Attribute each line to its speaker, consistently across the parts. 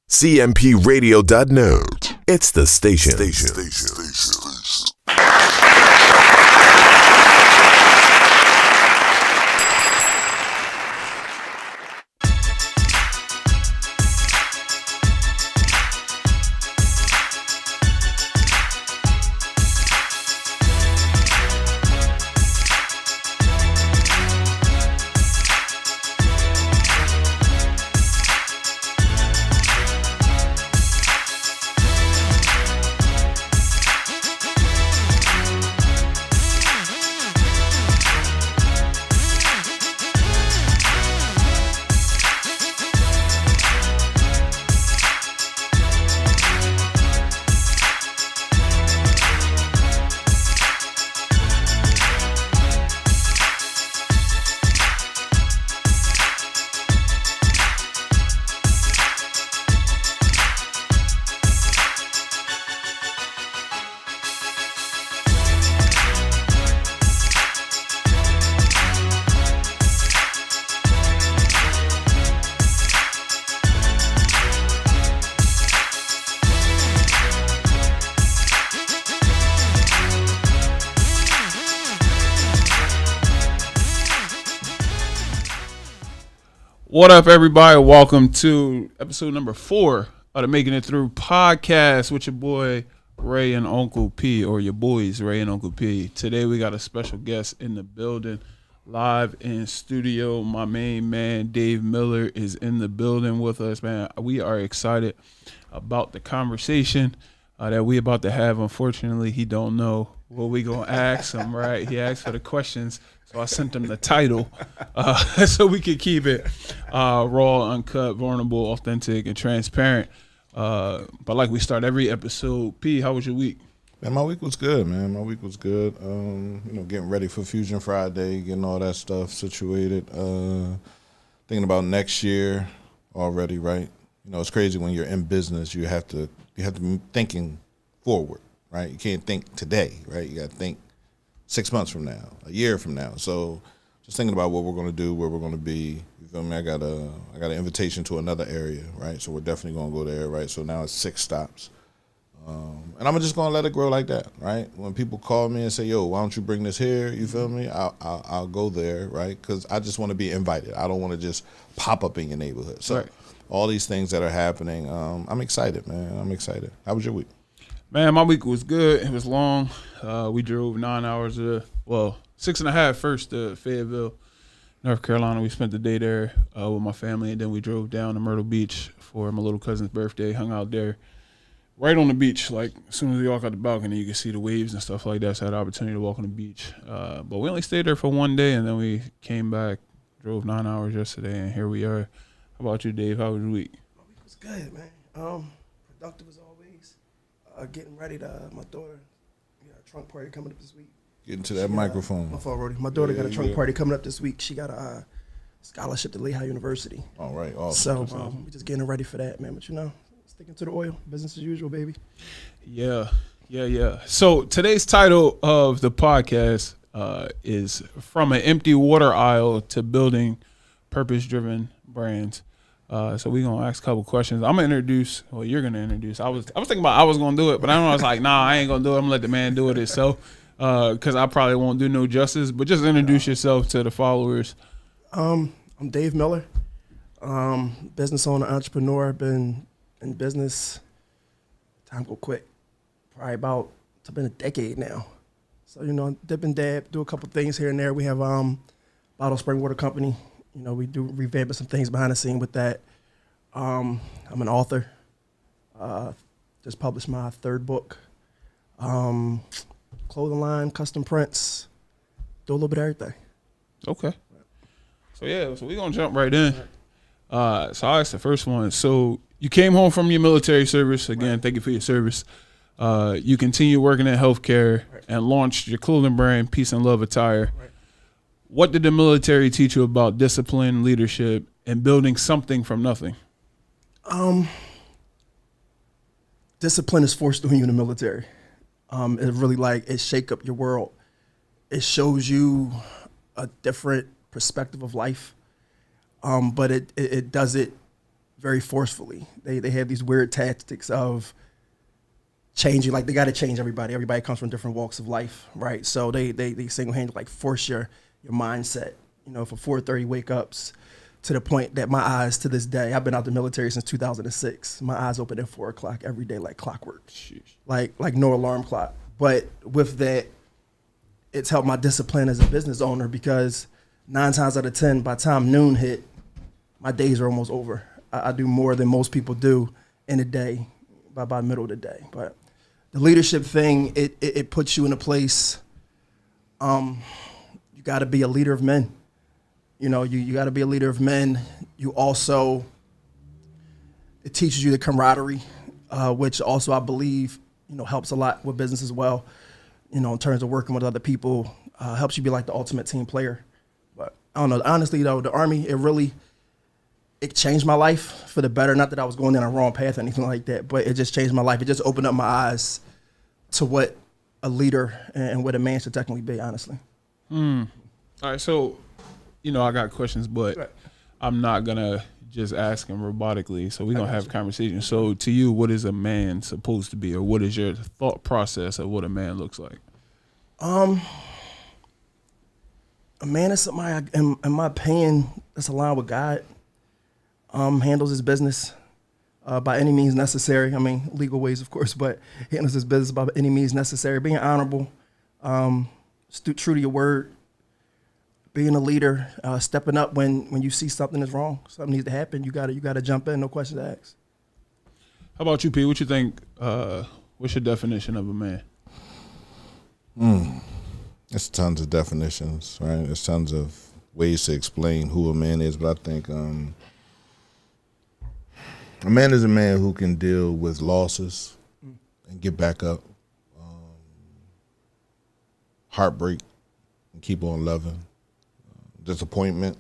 Speaker 1: CMPRadio.net. It's the station.
Speaker 2: What up, everybody? Welcome to episode number 4 of the Making It Through podcast with your boy Ray and Uncle P, or your boys Ray and Uncle P. Today we got a special guest in the building, live in studio. My main man Dave Miller is in the building with us, man. We are excited about the conversation that we about to have. Unfortunately, he don't know what we gonna ask him. Right? He asked for the questions. So I sent them the title so we could keep it raw, uncut, vulnerable, authentic, and transparent. But like we start every episode, P, how was your week?
Speaker 3: Man, my week was good, man. My week was good. Getting ready for Fusion Friday, getting all that stuff situated. Thinking about next year already, right? You know, it's crazy when you're in business. You have to be thinking forward, right? You can't think today, right? You got to think 6 months from now, a year from now. So just thinking about what we're going to do, where we're going to be. You feel me? I got an invitation to another area, right? So we're definitely going to go there, right? So now it's 6 stops. And I'm just going to let it grow like that, right? When people call me and say, yo, why don't you bring this here? You feel me? I'll go there, right? Because I just want to be invited. I don't want to just pop up in your neighborhood. So all these things that are happening, I'm excited, man. I'm excited. How was your week?
Speaker 2: Man, my week was good. It was long. We drove 9 hours, 6.5 first to Fayetteville, North Carolina. We spent the day there with my family, and then we drove down to Myrtle Beach for my little cousin's birthday, hung out there right on the beach. Like, as soon as we walk out the balcony, you can see the waves and stuff like that, so I had the opportunity to walk on the beach. But we only stayed there for one day, and then we came back, drove 9 hours yesterday, and here we are. How about you, Dave? How was your week?
Speaker 4: My week was good, man. Productive as always. Getting ready to my daughter. Got a trunk party coming up this week.
Speaker 3: Getting to that microphone.
Speaker 4: My fault, Rody. My daughter got a trunk party coming up this week. She got a scholarship to Lehigh University.
Speaker 3: All right, awesome.
Speaker 4: So we're just getting ready for that, man. But sticking to the oil, business as usual, baby.
Speaker 2: Yeah. So today's title of the podcast is From an Empty Water Aisle to Building Purpose-Driven Brands. So we're going to ask a couple questions. I'm going to introduce, well, you're going to introduce. I was thinking about I was going to do it, but I was like, nah, I ain't going to do it. I'm going to let the man do it himself because I probably won't do no justice. But just introduce yourself to the followers.
Speaker 4: I'm Dave Miller, business owner, entrepreneur. Been in business, time go quick, probably it's been a decade now. So, dip and dab, do a couple things here and there. We have Bottle Spring Water Company. We do revamping some things behind the scene with that. I'm an author. Just published my 3rd book. Clothing line, custom prints. Do a little bit of everything.
Speaker 2: Okay. So we're going to jump right in. So I'll ask the first one. So you came home from your military service. Again, Thank you for your service. You continue working in healthcare and launched your clothing brand, Peace and Love Attire. Right. What did the military teach you about discipline, leadership, and building something from nothing?
Speaker 4: Discipline is forced on you in the military. It really it shake up your world. It shows you a different perspective of life, but it does it very forcefully. They have these weird tactics of changing, like they got to change everybody. Everybody comes from different walks of life, right? So they single-handedly like force your mindset. You know, for 4:30 wake-ups to the point that my eyes to this day, I've been out the military since 2006. My eyes open at 4 o'clock every day like clockwork, like no alarm clock. But with that, it's helped my discipline as a business owner because 9 times out of 10, by the time noon hit, my days are almost over. I do more than most people do in a day by the middle of the day. But the leadership thing, it puts you in a place, you got to be a leader of men. You know, you got to be a leader of men. You also, it teaches you the camaraderie, which also I believe, you know, helps a lot with business as well. You know, in terms of working with other people, helps you be like the ultimate team player. But I don't know, honestly though, the Army, it changed my life for the better. Not that I was going down a wrong path or anything like that, but it just changed my life. It just opened up my eyes to what a leader and what a man should technically be, honestly.
Speaker 2: All right, so, you know, I got questions, but
Speaker 4: Right.
Speaker 2: I'm not going to just ask them robotically. So we're going to have a conversation. So to you, what is a man supposed to be, or what is your thought process of what a man looks like?
Speaker 4: A man is somebody, in my opinion, that's aligned with God, handles his business by any means necessary. I mean, legal ways, of course, but handles his business by any means necessary. Being honorable, true to your word, being a leader, stepping up when you see something is wrong, something needs to happen. You gotta jump in, no questions asked.
Speaker 2: How about you, P? What you think? What's your definition of a man?
Speaker 3: There's tons of definitions, right? There's tons of ways to explain who a man is, but I think a man is a man who can deal with losses and get back up, heartbreak and keep on loving, disappointment,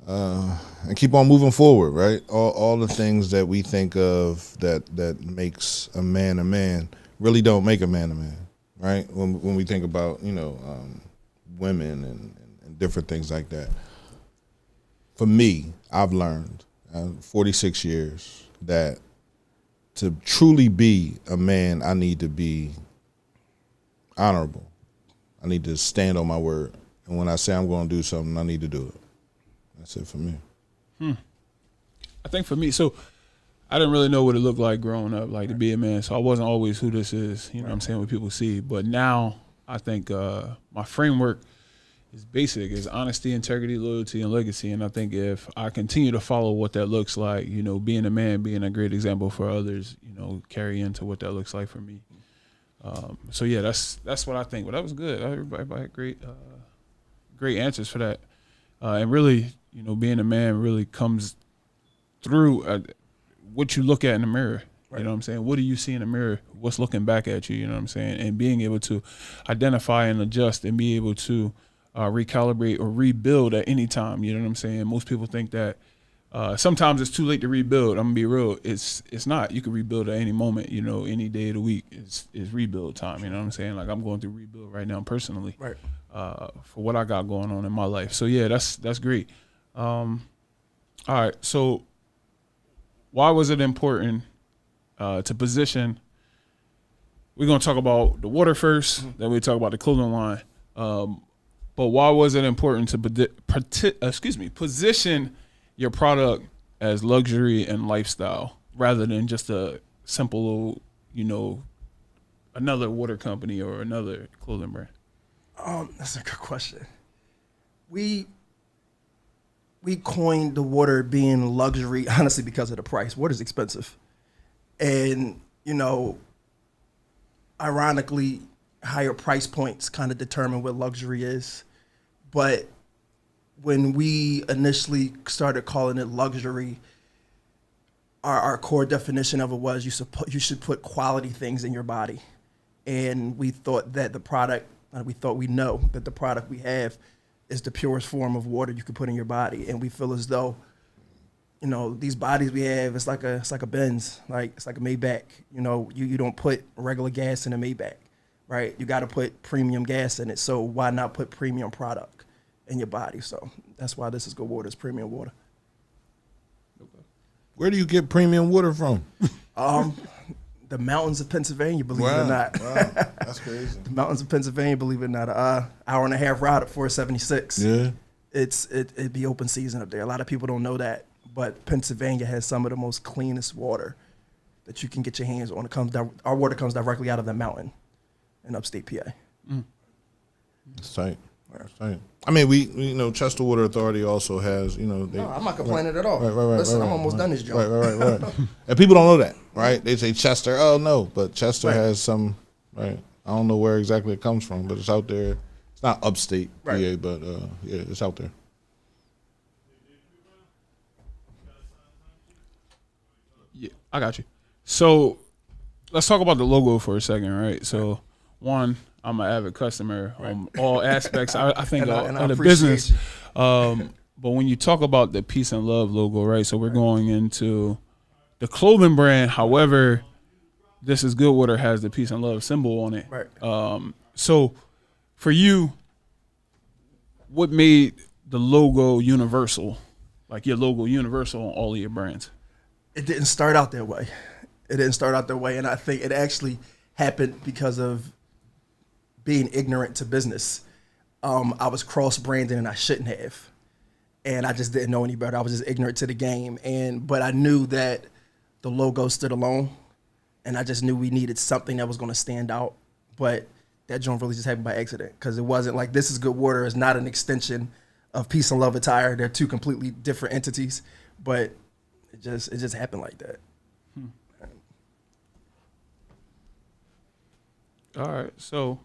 Speaker 3: and keep on moving forward, right? All the things that we think of that makes a man really don't make a man, right? When we think about, you know, women and different things like that. For me, I've learned 46 years that to truly be a man, I need to be honorable. I need to stand on my word. And when I say I'm going to do something, I need to do it. That's it for me.
Speaker 2: I think for me, so I didn't really know what it looked like growing up, like to be a man. So I wasn't always who this is, you know what I'm saying, what people see. But now I think my framework is basic. It's honesty, integrity, loyalty, and legacy. And I think if I continue to follow what that looks like, you know, being a man, being a great example for others, you know, carry into what that looks like for me. So yeah, that's what I think. But that was good. Everybody had great answers for that. And really, you know, being a man really comes through what you look at in the mirror. Right. You know what I'm saying? What do you see in the mirror? What's looking back at you? You know what I'm saying? And being able to identify and adjust and be able to recalibrate or rebuild at any time. You know what I'm saying? Most people think that sometimes it's too late to rebuild. I'm gonna be real. It's not. You can rebuild at any moment. You know, any day of the week is rebuild time. You know what I'm saying? Like I'm going through rebuild right now personally,
Speaker 4: Right.
Speaker 2: For what I got going on in my life. So yeah, that's great. All right. So why was it important to position? We're gonna talk about the water first, then we talk about the clothing line. But why was it important to position your product as luxury and lifestyle rather than just a simple, you know, another water company or another clothing brand?
Speaker 4: That's a good question. We coined the water being luxury, honestly, because of the price. Water's expensive. And, you know, ironically, higher price points kind of determine what luxury is. But when we initially started calling it luxury, our core definition of it was you should put quality things in your body. And we thought that we know that the product we have is the purest form of water you could put in your body. And we feel as though, you know, these bodies we have, it's like a Benz, like it's like a Maybach. You know, you don't put regular gas in a Maybach, right? You got to put premium gas in it. So why not put premium product in your body? So that's why this is Go Water's premium water.
Speaker 3: Where do you get premium water from?
Speaker 4: The mountains of Pennsylvania, believe it or not.
Speaker 3: Wow, that's crazy.
Speaker 4: The mountains of Pennsylvania, believe it or not. Hour and a half ride at 476.
Speaker 3: Yeah.
Speaker 4: It'd be open season up there. A lot of people don't know that, but Pennsylvania has some of the most cleanest water that you can get your hands on. Our water comes directly out of the mountain in upstate PA.
Speaker 3: It's tight. That's tight. I mean, we you know, Chester Water Authority also has, you know, they,
Speaker 4: No, I'm not complaining at all.
Speaker 3: Right,
Speaker 4: Listen,
Speaker 3: right,
Speaker 4: I'm almost done this job.
Speaker 3: Right. And people don't know that, right? They say Chester. Oh no, but Chester
Speaker 4: Right.
Speaker 3: has some. Right. I don't know where exactly it comes from, but it's out there. It's not upstate
Speaker 4: Right.
Speaker 3: PA, but yeah, it's out there.
Speaker 2: Yeah, I got you. So let's talk about the logo for a second, right? So one, I'm an avid customer on all aspects. I think
Speaker 4: And I
Speaker 2: of the
Speaker 4: appreciate
Speaker 2: business.
Speaker 4: you.
Speaker 2: But when you talk about the peace and love logo, right? So we're going into the clothing brand. However, This Is Good Water has the peace and love symbol on it.
Speaker 4: Right.
Speaker 2: So for you, what made the logo universal? Like your logo universal on all of your brands?
Speaker 4: It didn't start out that way. And I think it actually happened because of being ignorant to business. I was cross-branding and I shouldn't have. And I just didn't know any better. I was just ignorant to the game. But I knew that the logo stood alone. And I just knew we needed something that was going to stand out. But that joint really just happened by accident. Because it wasn't like This Is Good Water is not an extension of Peace and Love Attire. They're two completely different entities. But it just happened like that.
Speaker 2: All right, so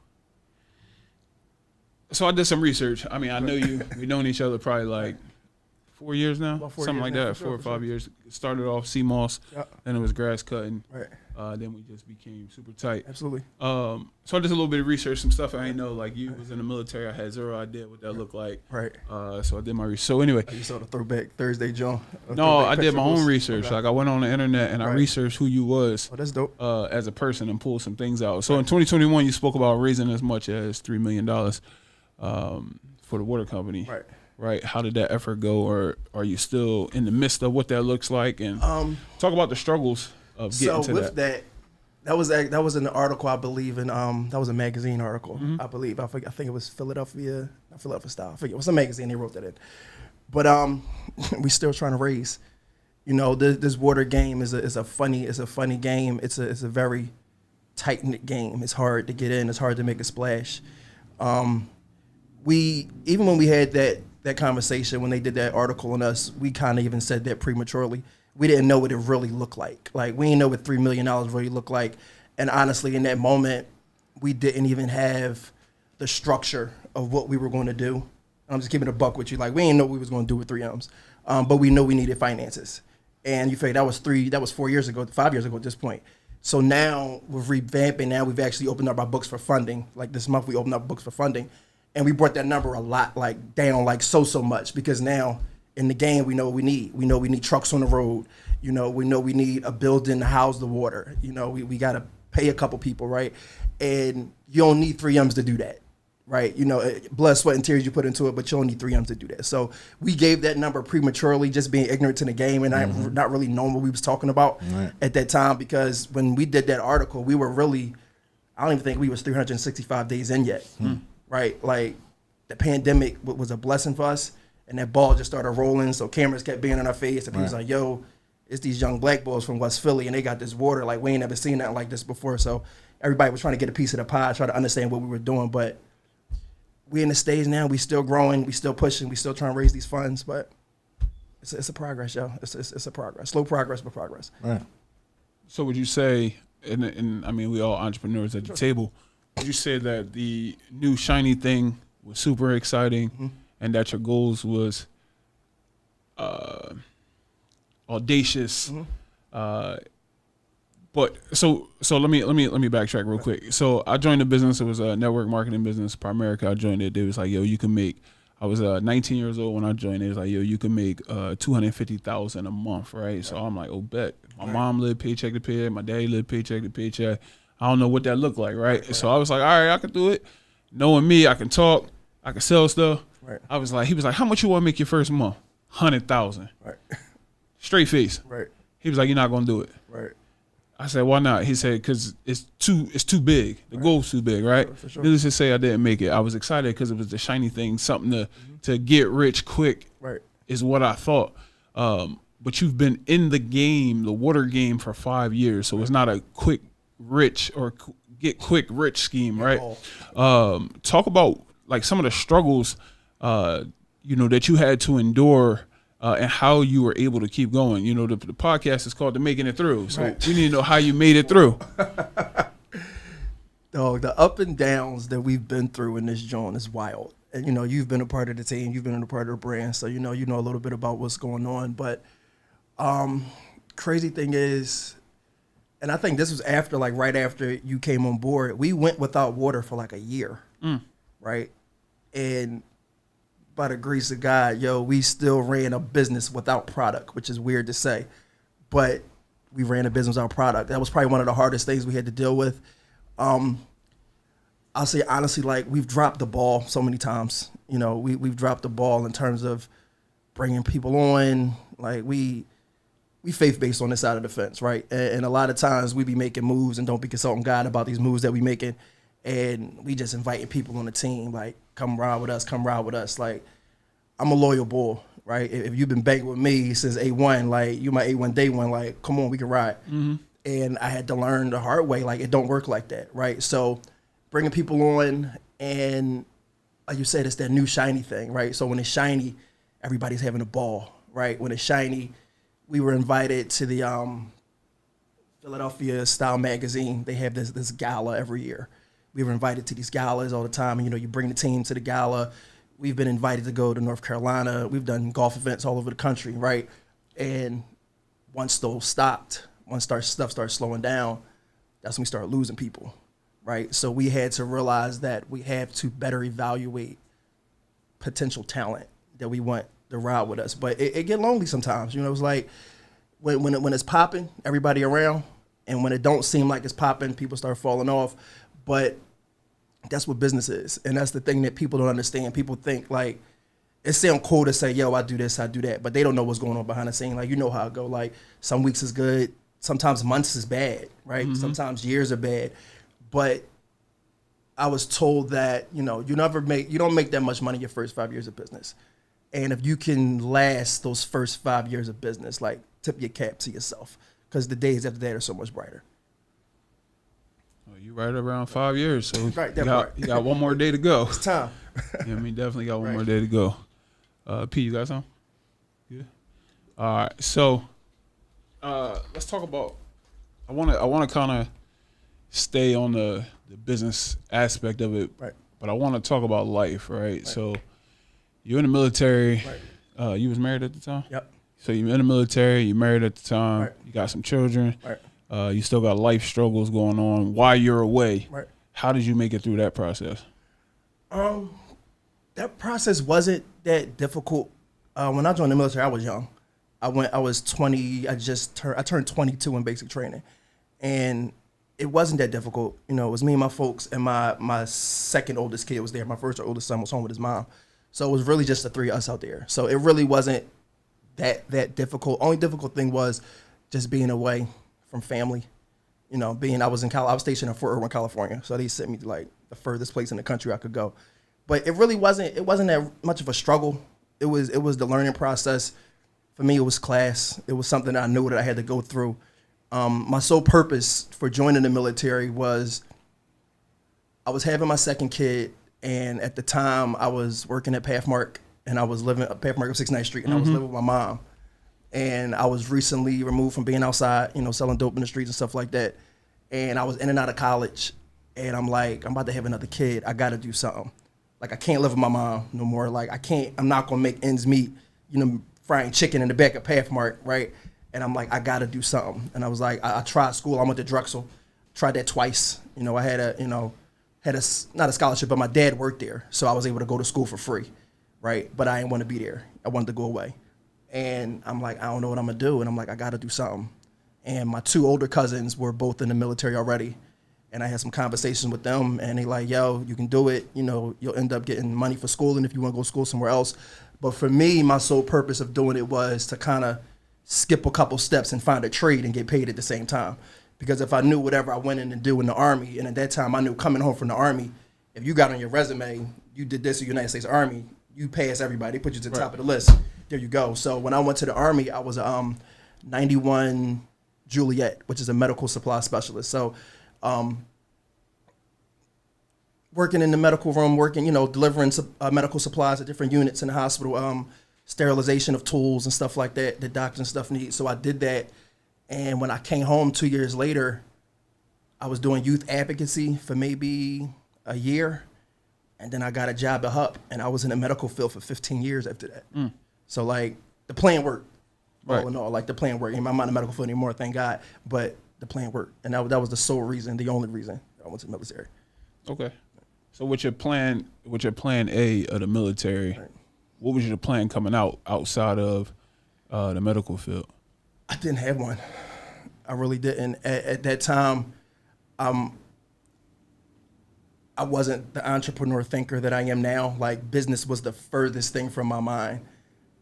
Speaker 2: I did some research. I mean, I know you. We've known each other probably like 4 years now,
Speaker 4: About 4
Speaker 2: something
Speaker 4: years
Speaker 2: like
Speaker 4: now,
Speaker 2: that.
Speaker 4: for
Speaker 2: 4 or
Speaker 4: sure,
Speaker 2: 5 years. Started off CMOS,
Speaker 4: Yeah.
Speaker 2: then it was grass cutting.
Speaker 4: Right.
Speaker 2: Then we just became super tight.
Speaker 4: Absolutely.
Speaker 2: So I did a little bit of research, some stuff I didn't know. Like you was in the military, I had zero idea what that looked like.
Speaker 4: Right.
Speaker 2: So I did my research. So anyway,
Speaker 4: You saw the throwback Thursday, John.
Speaker 2: no, I did my own research.
Speaker 4: Okay.
Speaker 2: Like I went on the internet and I
Speaker 4: Right.
Speaker 2: researched who you was.
Speaker 4: Oh, that's dope.
Speaker 2: As a person and pull some things out. So in 2021, you spoke about raising as much as $3 million for the water company.
Speaker 4: Right.
Speaker 2: Right. How did that effort go, or are you still in the midst of what that looks like? And talk about the struggles of getting
Speaker 4: So
Speaker 2: to
Speaker 4: with
Speaker 2: that.
Speaker 4: that was in the article, I believe, in that was a magazine article,
Speaker 2: Mm-hmm.
Speaker 4: I believe. I think it was Philadelphia Style. I forget. It was a magazine. They wrote that in. But we still trying to raise. You know, this water game is a funny game. It's a very tight knit game. It's hard to get in. It's hard to make a splash. Even when we had that conversation, when they did that article on us, we kind of even said that prematurely. We didn't know what it really looked like. Like, we didn't know what $3 million really looked like. And honestly, in that moment, we didn't even have the structure of what we were going to do. I'm just keeping it a buck with you. Like, we didn't know what we was going to do with 3Ms. But we know we needed finances. And you figure that was 4 years ago, 5 years ago at this point. So now we're revamping. Now we've actually opened up our books for funding. Like this month, we opened up books for funding. And we brought that number a lot, like down, like so much, because now in the game, we know what we need. We know we need trucks on the road. You know we need a building to house the water. You know, we got to pay a couple people, right? And you don't need 3Ms to do that, right? You know, blood, sweat, and tears you put into it, but you don't need 3Ms to do that. So we gave that number prematurely, just being ignorant to the game and not really knowing what we was talking about at that time, because when we did that article, we were really, I don't even think we was 365 days in yet. Right, like the pandemic was a blessing for us, and that ball just started rolling. So cameras kept being in our face, and people was like, "Yo, it's these young black boys from West Philly, and they got this water. Like, we ain't never seen nothing like this before." So everybody was trying to get a piece of the pie, try to understand what we were doing. But we in the stage now. We still growing, we still pushing, we still trying to raise these funds. But it's a progress, yo. It's a progress, slow progress, but progress.
Speaker 3: Right.
Speaker 2: So would you say, and I mean, we all entrepreneurs at the table, would you say that the new shiny thing was super exciting, and that your goals was audacious? But so let me backtrack real quick. So I joined the business. It was a network marketing business, Primerica. I joined it. They was like, yo, you can make. I was 19 years old when I joined. It was like, yo, you can make $250,000 a month, right? So I'm like, oh, bet. My mom lived paycheck to paycheck. My daddy lived paycheck to paycheck. I don't know what that looked like, right? So I was like, all right, I can do it. Knowing me, I can talk, I can sell stuff.
Speaker 4: Right.
Speaker 2: I was like, he was like, how much you want to make your first month? 100,000.
Speaker 4: Right,
Speaker 2: Straight face.
Speaker 4: right.
Speaker 2: He was like, "You're not gonna do it."
Speaker 4: Right.
Speaker 2: I said, "Why not?" He said, "Because it's too big. The goal's too big, right?"
Speaker 4: For sure.
Speaker 2: Needless to say, I didn't make it. I was excited because it was the shiny thing, something to get rich quick.
Speaker 4: Right.
Speaker 2: Is what I thought. But you've been in the game, the water game, for 5 years, so it's not a quick rich or get quick rich scheme, right? Talk about like some of the struggles, that you had to endure. And how you were able to keep going. The podcast is called The Making It Through. So we need to know how you made it through.
Speaker 4: Dog, the up and downs that we've been through in this joint is wild. And, you've been a part of the team. You've been a part of the brand. So, you know a little bit about what's going on. But crazy thing is, and I think this was after, like right after you came on board, we went without water for like a year. Right? And by the grace of God, we still ran a business without product, which is weird to say, but we ran a business without product. That was probably one of the hardest things we had to deal with. I'll say honestly, like we've dropped the ball so many times. We've dropped the ball in terms of bringing people on. Like we faith-based on this side of the fence, right? And a lot of times we be making moves and don't be consulting God about these moves that we making. And we just inviting people on the team, like, come ride with us. Like, I'm a loyal bull, right? If you've been banking with me since A1, like, you my A1 day one, like, come on, we can ride. And I had to learn the hard way, like, it don't work like that, right? So bringing people on, and like you said, it's that new shiny thing, right? So when it's shiny, everybody's having a ball, right? When it's shiny, we were invited to the Philadelphia Style Magazine. They have this gala every year. We were invited to these galas all the time. And, you bring the team to the gala. We've been invited to go to North Carolina. We've done golf events all over the country, right? And once those stopped, once stuff started slowing down, that's when we started losing people, right? So we had to realize that we have to better evaluate potential talent that we want to ride with us. But it get lonely sometimes. It's like when it's popping, everybody around. And when it don't seem like it's popping, people start falling off. But that's what business is. And that's the thing that people don't understand. People think like, it sounds cool to say, yo, I do this, I do that. But they don't know what's going on behind the scene. Like, how it go. Like, some weeks is good. Sometimes months is bad, right? Sometimes years are bad. But I was told that, you don't make that much money your first 5 years of business. And if you can last those first 5 years of business, like, tip your cap to yourself. Because the days after that are so much brighter.
Speaker 2: You right around 5 years, so
Speaker 4: right,
Speaker 2: you got one more day to go.
Speaker 4: It's time.
Speaker 2: Definitely got one more day to go. P, you got something? Yeah. All right, so let's talk about. I want to kind of stay on the business aspect of it,
Speaker 4: right?
Speaker 2: But I want to talk about life, right? So you're in the military.
Speaker 4: Right.
Speaker 2: You was married at the time.
Speaker 4: Yep.
Speaker 2: So you're in the military. You're married at the time.
Speaker 4: Right.
Speaker 2: You got some children.
Speaker 4: Right.
Speaker 2: You still got life struggles going on while you're away.
Speaker 4: Right.
Speaker 2: How did you make it through that process?
Speaker 4: That process wasn't that difficult. When I joined the military, I was young. I was 20. I turned 22 in basic training, and it wasn't that difficult. It was me and my folks, and my second oldest kid was there. My first oldest son was home with his mom, so it was really just the three of us out there. So it really wasn't that difficult. Only difficult thing was just being away from family. I was stationed in Fort Irwin, California, so they sent me to like the furthest place in the country I could go. But it really wasn't that much of a struggle. It was the learning process. For me, it was class. It was something I knew that I had to go through. My sole purpose for joining the military was I was having my second kid, and at the time I was working at Pathmark, and I was living at Pathmark of 69th Street, and I was living with my mom. And I was recently removed from being outside, selling dope in the streets and stuff like that. And I was in and out of college. And I'm like, I'm about to have another kid. I got to do something. Like, I can't live with my mom no more. Like, I'm not going to make ends meet, frying chicken in the back of Pathmark, right? And I'm like, I got to do something. And I was like, I tried school. I went to Drexel. Tried that twice. I had not a scholarship, but my dad worked there. So I was able to go to school for free, right? But I didn't want to be there. I wanted to go away. And I'm like, I don't know what I'm going to do. And I'm like, I got to do something. And my two older cousins were both in the military already. And I had some conversations with them. And they like, yo, you can do it. You'll end up getting money for schooling if you want to go to school somewhere else. But for me, my sole purpose of doing it was to kind of skip a couple steps and find a trade and get paid at the same time. Because if I knew whatever I went in to do in the Army, and at that time I knew coming home from the Army, if you got on your resume, you did this in the United States Army, you pass everybody, they put you to the top of the list. There you go. So when I went to the Army, I was a 91 Juliet, which is a medical supply specialist. So working in the medical room, delivering medical supplies at different units in the hospital, sterilization of tools and stuff like that doctors and stuff need. So I did that. And when I came home 2 years later, I was doing youth advocacy for maybe a year. And then I got a job at HUP, and I was in the medical field for 15 years after that. So, like, the plan worked.
Speaker 2: Right.
Speaker 4: All in all, like, the plan worked. I'm not in the medical field anymore, thank God. But the plan worked. And that was the sole reason, the only reason I went to the military.
Speaker 2: Okay. So with your plan A of the military, what was your plan coming outside of the medical field?
Speaker 4: I didn't have one. I really didn't. At that time, I wasn't the entrepreneur thinker that I am now. Like, business was the furthest thing from my mind.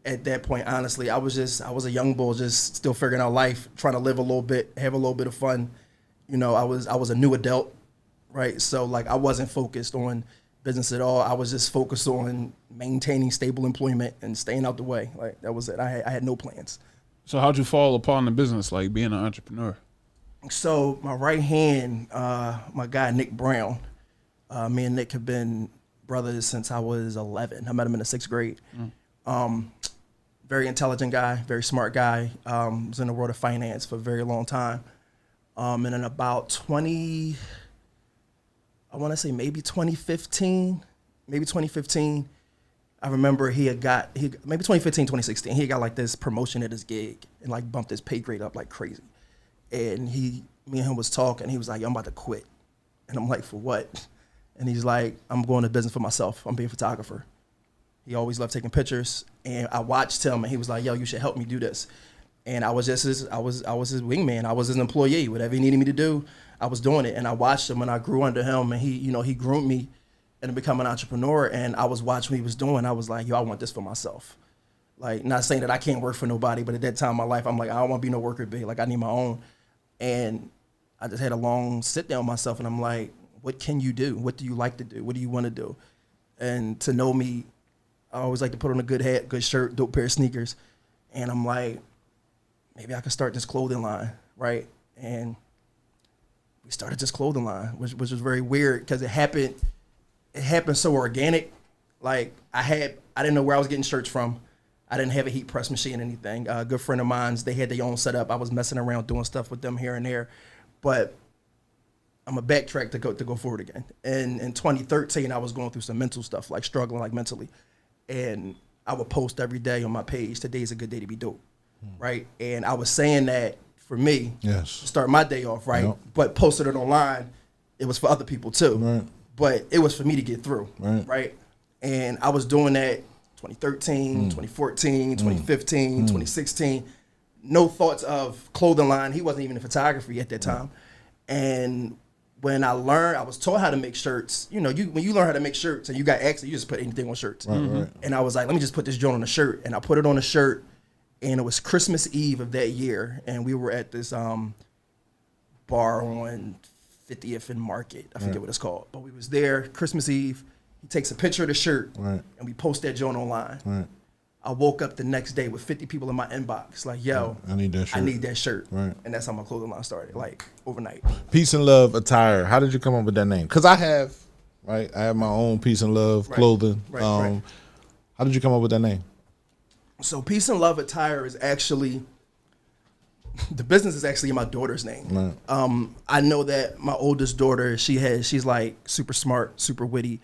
Speaker 4: At that point, honestly, I was a young bull, just still figuring out life, trying to live a little bit, have a little bit of fun. I was a new adult, right? So, like, I wasn't focused on business at all. I was just focused on maintaining stable employment and staying out the way. Like, that was it. I had no plans.
Speaker 2: So how'd you fall upon the business, like being an entrepreneur?
Speaker 4: So my right hand, my guy, Nick Brown, me and Nick have been brothers since I was 11. I met him in the 6th grade. Very intelligent guy, very smart guy. Was in the world of finance for a very long time. And in about maybe 2015, I remember maybe 2015, 2016, he got like this promotion at his gig and like bumped his pay grade up like crazy. And me and him was talking. He was like, "Yo, I'm about to quit." And I'm like, "For what?" And he's like, "I'm going to business for myself. I'm being a photographer." He always loved taking pictures. And I watched him and he was like, "Yo, you should help me do this." And I was just his wingman. I was his employee. Whatever he needed me to do, I was doing it. And I watched him and I grew under him, and he groomed me and become an entrepreneur. And I was watching what he was doing. I was like, "Yo, I want this for myself." Like, not saying that I can't work for nobody, but at that time in my life, I'm like, I don't want to be no worker bee. Like, I need my own. And I just had a long sit down with myself, and I'm like, what can you do? What do you like to do? What do you want to do? And to know me, I always like to put on a good hat, good shirt, dope pair of sneakers. And I'm like, maybe I could start this clothing line, right? And we started this clothing line, which was very weird because it happened so organic. Like, I didn't know where I was getting shirts from. I didn't have a heat press machine or anything. A good friend of mine's, they had their own setup. I was messing around doing stuff with them here and there. But I'm a backtrack to go forward again. And in 2013, I was going through some mental stuff, like struggling like mentally. And I would post every day on my page, "Today's a good day to be dope," right? And I was saying that for me, to start my day off, right? Yep. But posted it online, it was for other people too. Right. But it was for me to get through, right? And I was doing that 2013, 2014, 2015, 2016. No thoughts of clothing line. He wasn't even in photography at that time. And when I was taught how to make shirts. When you learn how to make shirts and you got access, you just put anything on shirts. Right. And I was like, let me just put this joint on a shirt. And I put it on a shirt, and it was Christmas Eve of that year. And we were at this bar on 50th and Market. I forget what it's called. But we was there, Christmas Eve. He takes a picture of the shirt, and we post that joint online. Right. I woke up the next day with 50 people in my inbox, like, "Yo, I need that shirt." Right. And that's how my clothing line started, like, overnight.
Speaker 3: Peace and Love Attire. How did you come up with that name? Because I have my own Peace and Love clothing. Right. How did you come up with that name?
Speaker 4: So Peace and Love Attire is actually, the business is actually my daughter's name. Right. I know that my oldest daughter, she's like super smart, super witty.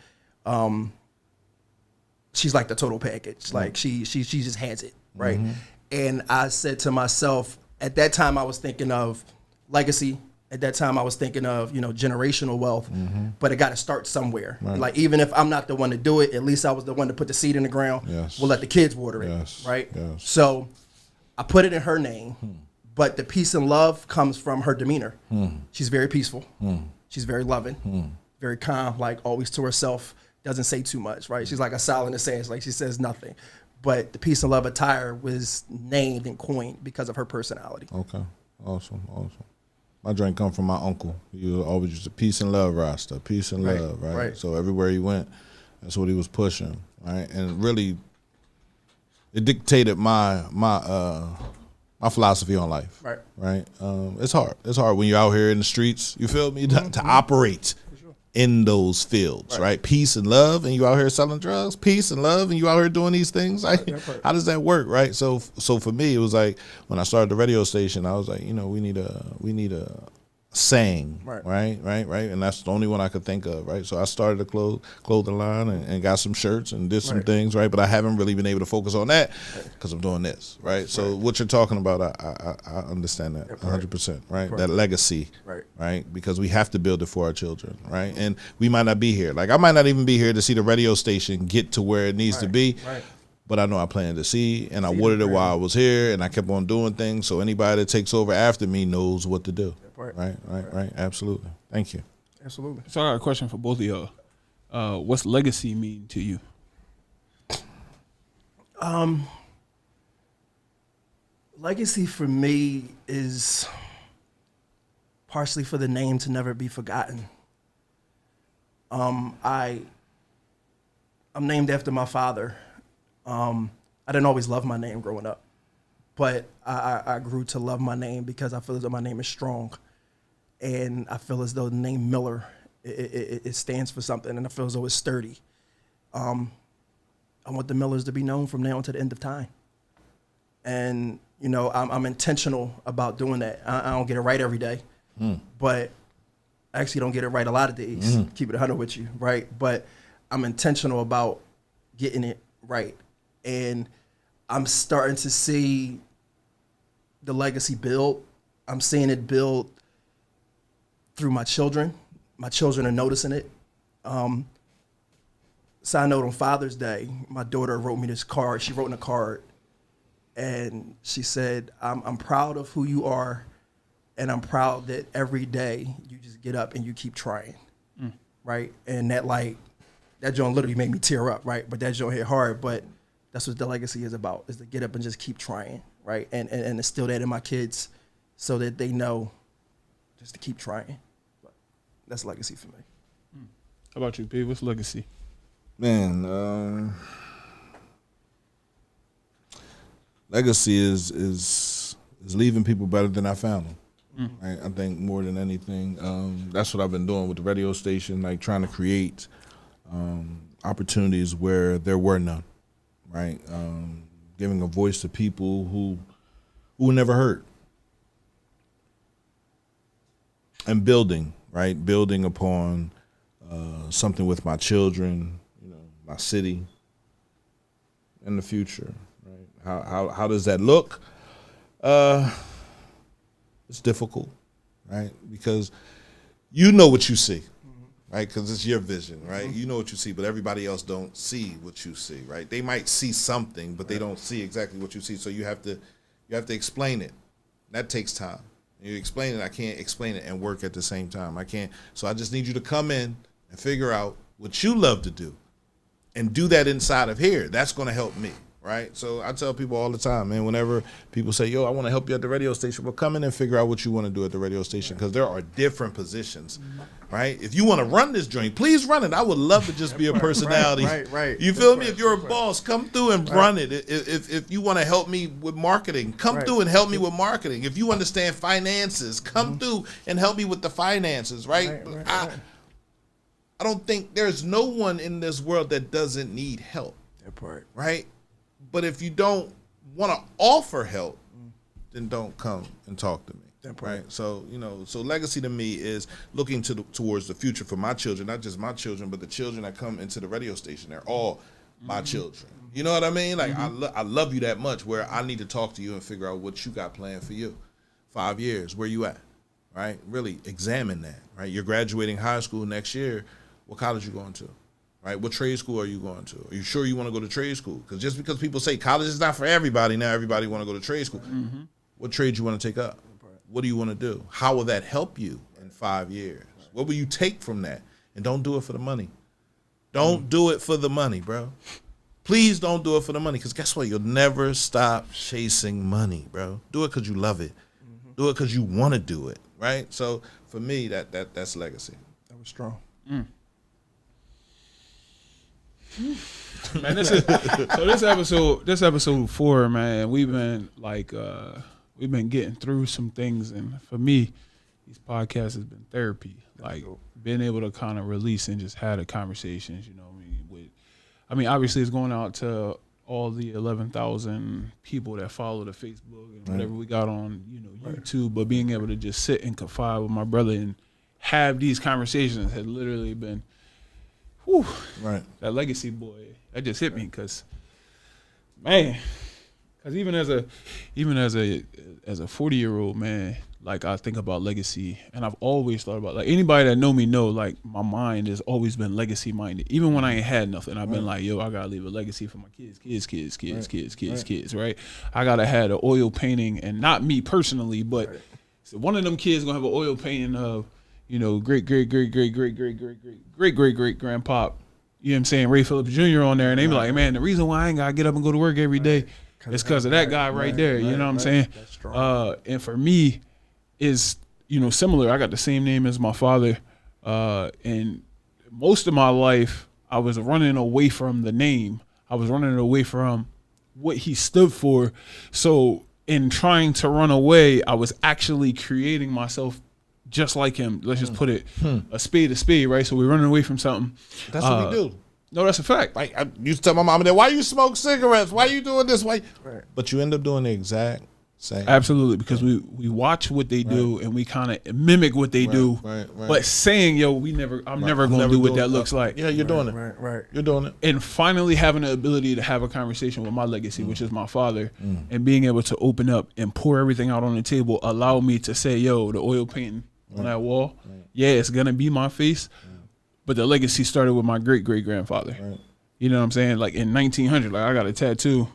Speaker 4: She's like the total package. Like, she just has it, right? And I said to myself, at that time I was thinking of legacy. At that time I was thinking of, generational wealth, but it got to start somewhere. Right. Like, even if I'm not the one to do it, at least I was the one to put the seed in the ground. Yes. We'll let the kids water it, right? Yes. So I put it in her name, but the peace and love comes from her demeanor. She's very peaceful. She's very loving, very calm, like always to herself. Doesn't say too much, right? She's like a silent assassin, like she says nothing. but the Peace and Love attire was named and coined because of her personality.
Speaker 3: Okay, awesome. My drink come from my uncle. He always used to Peace and Love Rasta, Peace and Love, right? So everywhere he went, that's what he was pushing, right? And really, it dictated my philosophy on life, right? It's hard. It's hard when you're out here in the streets. You feel me? To operate in those fields, right? Peace and love, and you out here selling drugs. Peace and love, and you out here doing these things. How does that work, right? So for me, it was like when I started the radio station, I was like, we need a saying, right, and that's the only one I could think of, right? So I started a clothing line and got some shirts and did some things, right? But I haven't really been able to focus on that because I'm doing this, right? So what you're talking about, I understand that 100%, right? That legacy, right? Because we have to build it for our children, right? And we might not be here. Like I might not even be here to see the radio station get to where it needs to be. But I know I planted the seed, and I watered it while I was here, and I kept on doing things. So anybody that takes over after me knows what to do. Right. Absolutely. Thank you.
Speaker 4: Absolutely.
Speaker 2: So I got a question for both of y'all. What's legacy mean to you?
Speaker 4: Legacy for me is partially for the name to never be forgotten. I'm named after my father. I didn't always love my name growing up, but I grew to love my name because I feel as though my name is strong, and I feel as though the name Miller, it stands for something, and I feel as though it's sturdy. I want the Millers to be known from now until the end of time, and I'm intentional about doing that. I don't get it right every day, but I actually don't get it right a lot of days. Keep it 100 with you, right? But I'm intentional about getting it right. And I'm starting to see the legacy build. I'm seeing it build through my children. My children are noticing it. Side note, on Father's Day, my daughter wrote me this card. She wrote in a card, and she said, I'm proud of who you are, and I'm proud that every day you just get up and you keep trying, right? And that joint literally made me tear up, right? But that joint hit hard, but that's what the legacy is about, is to get up and just keep trying, right? And instill that in my kids so that they know just to keep trying. But that's legacy for me.
Speaker 2: How about you, P? What's legacy?
Speaker 3: Man, legacy is leaving people better than I found them. Right? I think more than anything, that's what I've been doing with the radio station, like trying to create opportunities where there were none. Right, giving a voice to people who were never heard, and building upon something with my children, my city, and the future. Right, how does that look? It's difficult, right, because you know what you see. Right, because it's your vision, right? You know what you see, but everybody else don't see what you see, right? They might see something, but they don't see exactly what you see. So you have to explain it. That takes time. You explain it. I can't explain it and work at the same time. I can't. So I just need you to come in and figure out what you love to do, and do that inside of here. That's going to help me, right? So I tell people all the time, man. Whenever people say, "Yo, I want to help you at the radio station," well, come in and figure out what you want to do at the radio station, because there are different positions. Right? If you want to run this joint, please run it. I would love to just be a personality.
Speaker 4: Right.
Speaker 3: You feel me? If you're a boss, come through and run it. If you want to help me with marketing, come through and help me with marketing. If you understand finances, come through and help me with the finances, right? I don't think there's no one in this world that doesn't need help.
Speaker 4: That part.
Speaker 3: Right? But if you don't want to offer help, then don't come and talk to me. Right, so so legacy to me is looking towards the future for my children, not just my children, but the children that come into the radio station. They're all my children. You know what I mean? Like I love you that much, where I need to talk to you and figure out what you got planned for you. 5 years, where you at? Right, really examine that. Right, you're graduating high school next year. What college you going to? Right, what trade school are you going to? Are you sure you want to go to trade school? Because just because people say college is not for everybody, now everybody want to go to trade school. What trade you want to take up? What do you want to do? How will that help you in 5 years? What will you take from that? And don't do it for the money. Don't do it for the money, bro. Please don't do it for the money, because guess what? You'll never stop chasing money, bro. Do it because you love it. Do it because you want to do it, right? So for me, that's legacy.
Speaker 4: That was strong.
Speaker 2: Man, this episode 4, man. We've been getting through some things, and for me, these podcasts has been therapy. Like being able to kind of release and just have the conversations. You know, obviously, it's going out to all the 11,000 people that follow the Facebook and whatever we got on, YouTube. But being able to just sit and confide with my brother and have these conversations had literally been. Whew, that legacy boy, that just hit me because even as a 40-year-old man, like I think about legacy, and I've always thought about, like, anybody that know me know, like, my mind has always been legacy minded. Even when I ain't had nothing, I've been like, yo, I gotta leave a legacy for my kids, right? I gotta have an oil painting, and not me personally, but so one of them kids gonna have an oil painting of, great grandpa, you know what I'm saying, Ray Phillips Jr. on there, and they be like, man, the reason why I ain't gotta get up and go to work every day is because of that guy right there. You know what I'm saying?
Speaker 4: That's strong.
Speaker 2: And for me, is similar. I got the same name as my father, and most of my life I was running away from the name. I was running away from what he stood for. So in trying to run away, I was actually creating myself just like him. Let's just put it a spade, right? So we're running away from something.
Speaker 3: That's what we do.
Speaker 2: No, that's a fact.
Speaker 3: Like, I used to tell my mom, why you smoke cigarettes? Why you doing this? Why? Right. But you end up doing the exact same.
Speaker 2: Absolutely, because we watch what they do and we kind of mimic what they do. Right. But saying, yo, I'm never going to do what that looks like.
Speaker 3: Yeah, you're doing it.
Speaker 4: Right.
Speaker 3: You're doing it.
Speaker 2: And finally having the ability to have a conversation with my legacy, which is my father, and being able to open up and pour everything out on the table, allow me to say, yo, the oil painting on that wall, it's going to be my face. But the legacy started with my great-great-grandfather. Right. You know what I'm saying? Like in 1900, like I got a tattoo,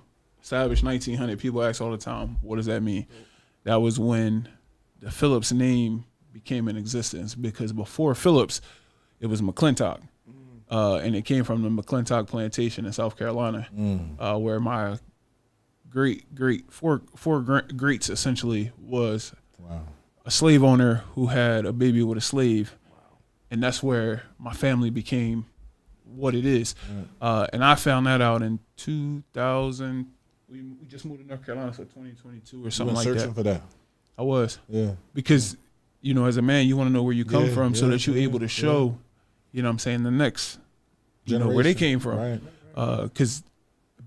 Speaker 2: established 1900. People ask all the time, what does that mean? That was when the Phillips name became in existence, because before Phillips, it was McClintock. And it came from the McClintock plantation in South Carolina, where my four greats essentially was a slave owner who had a baby with a slave. And that's where my family became what it is. And I found that out in 2000. We just moved to North Carolina for 2022 or something like that.
Speaker 3: Searching for that.
Speaker 2: I was.
Speaker 3: Yeah.
Speaker 2: Because, as a man, you want to know where you come from so that you're able to show, you know what I'm saying, the next, where they came from.
Speaker 3: Right.
Speaker 2: Because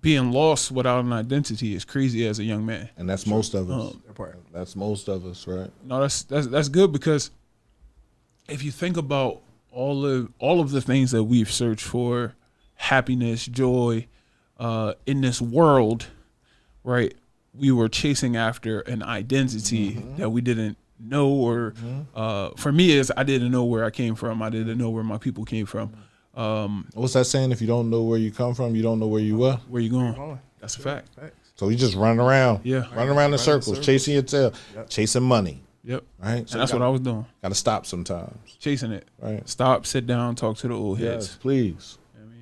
Speaker 2: being lost without an identity is crazy as a young man.
Speaker 3: And that's most of us. That's most of us, right?
Speaker 2: No, that's good, because if you think about all of the things that we've searched for, happiness, joy, in this world, right? We were chasing after an identity that we didn't know, or for me, is I didn't know where I came from. I didn't know where my people came from.
Speaker 3: What's that saying? If you don't know where you come from, you don't know where you were.
Speaker 2: Where you going? That's a fact.
Speaker 3: So you just running around, running around in circles, chasing your tail, chasing money.
Speaker 2: Yep.
Speaker 3: Right.
Speaker 2: So and that's what I was doing.
Speaker 3: Got to stop sometimes.
Speaker 2: Chasing it.
Speaker 3: Right.
Speaker 2: Stop, sit down, talk to the old heads.
Speaker 3: Yes, please.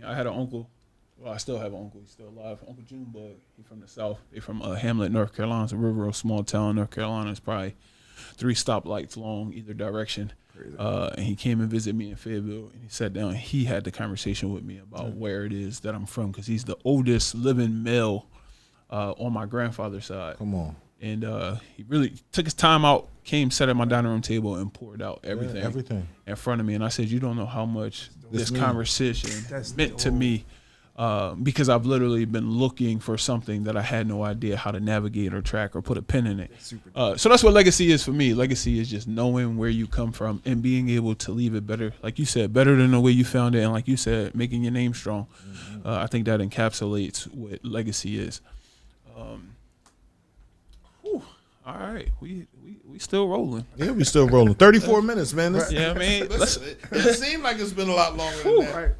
Speaker 2: I had an uncle. Well, I still have an uncle. He's still alive. Uncle Junebug. He's from the South. He's from Hamlet, North Carolina. It's a rural small town, North Carolina. It's probably 3 stoplights long either direction. And he came and visited me in Fayetteville, and he sat down. And he had the conversation with me about where it is that I'm from, because he's the oldest living male on my grandfather's side.
Speaker 3: Come on.
Speaker 2: And he really took his time out, came, sat at my dining room table, and poured out everything in front of me. And I said, you don't know how much this conversation meant to me, because I've literally been looking for something that I had no idea how to navigate or track or put a pin in it. So that's what legacy is for me. Legacy is just knowing where you come from and being able to leave it better. Like you said, better than the way you found it. And like you said, making your name strong. I think that encapsulates what legacy is. All right, we still rolling.
Speaker 3: Yeah, we still rolling. 34 minutes, man. It
Speaker 2: Seemed
Speaker 3: like it's been a lot longer than that. Right.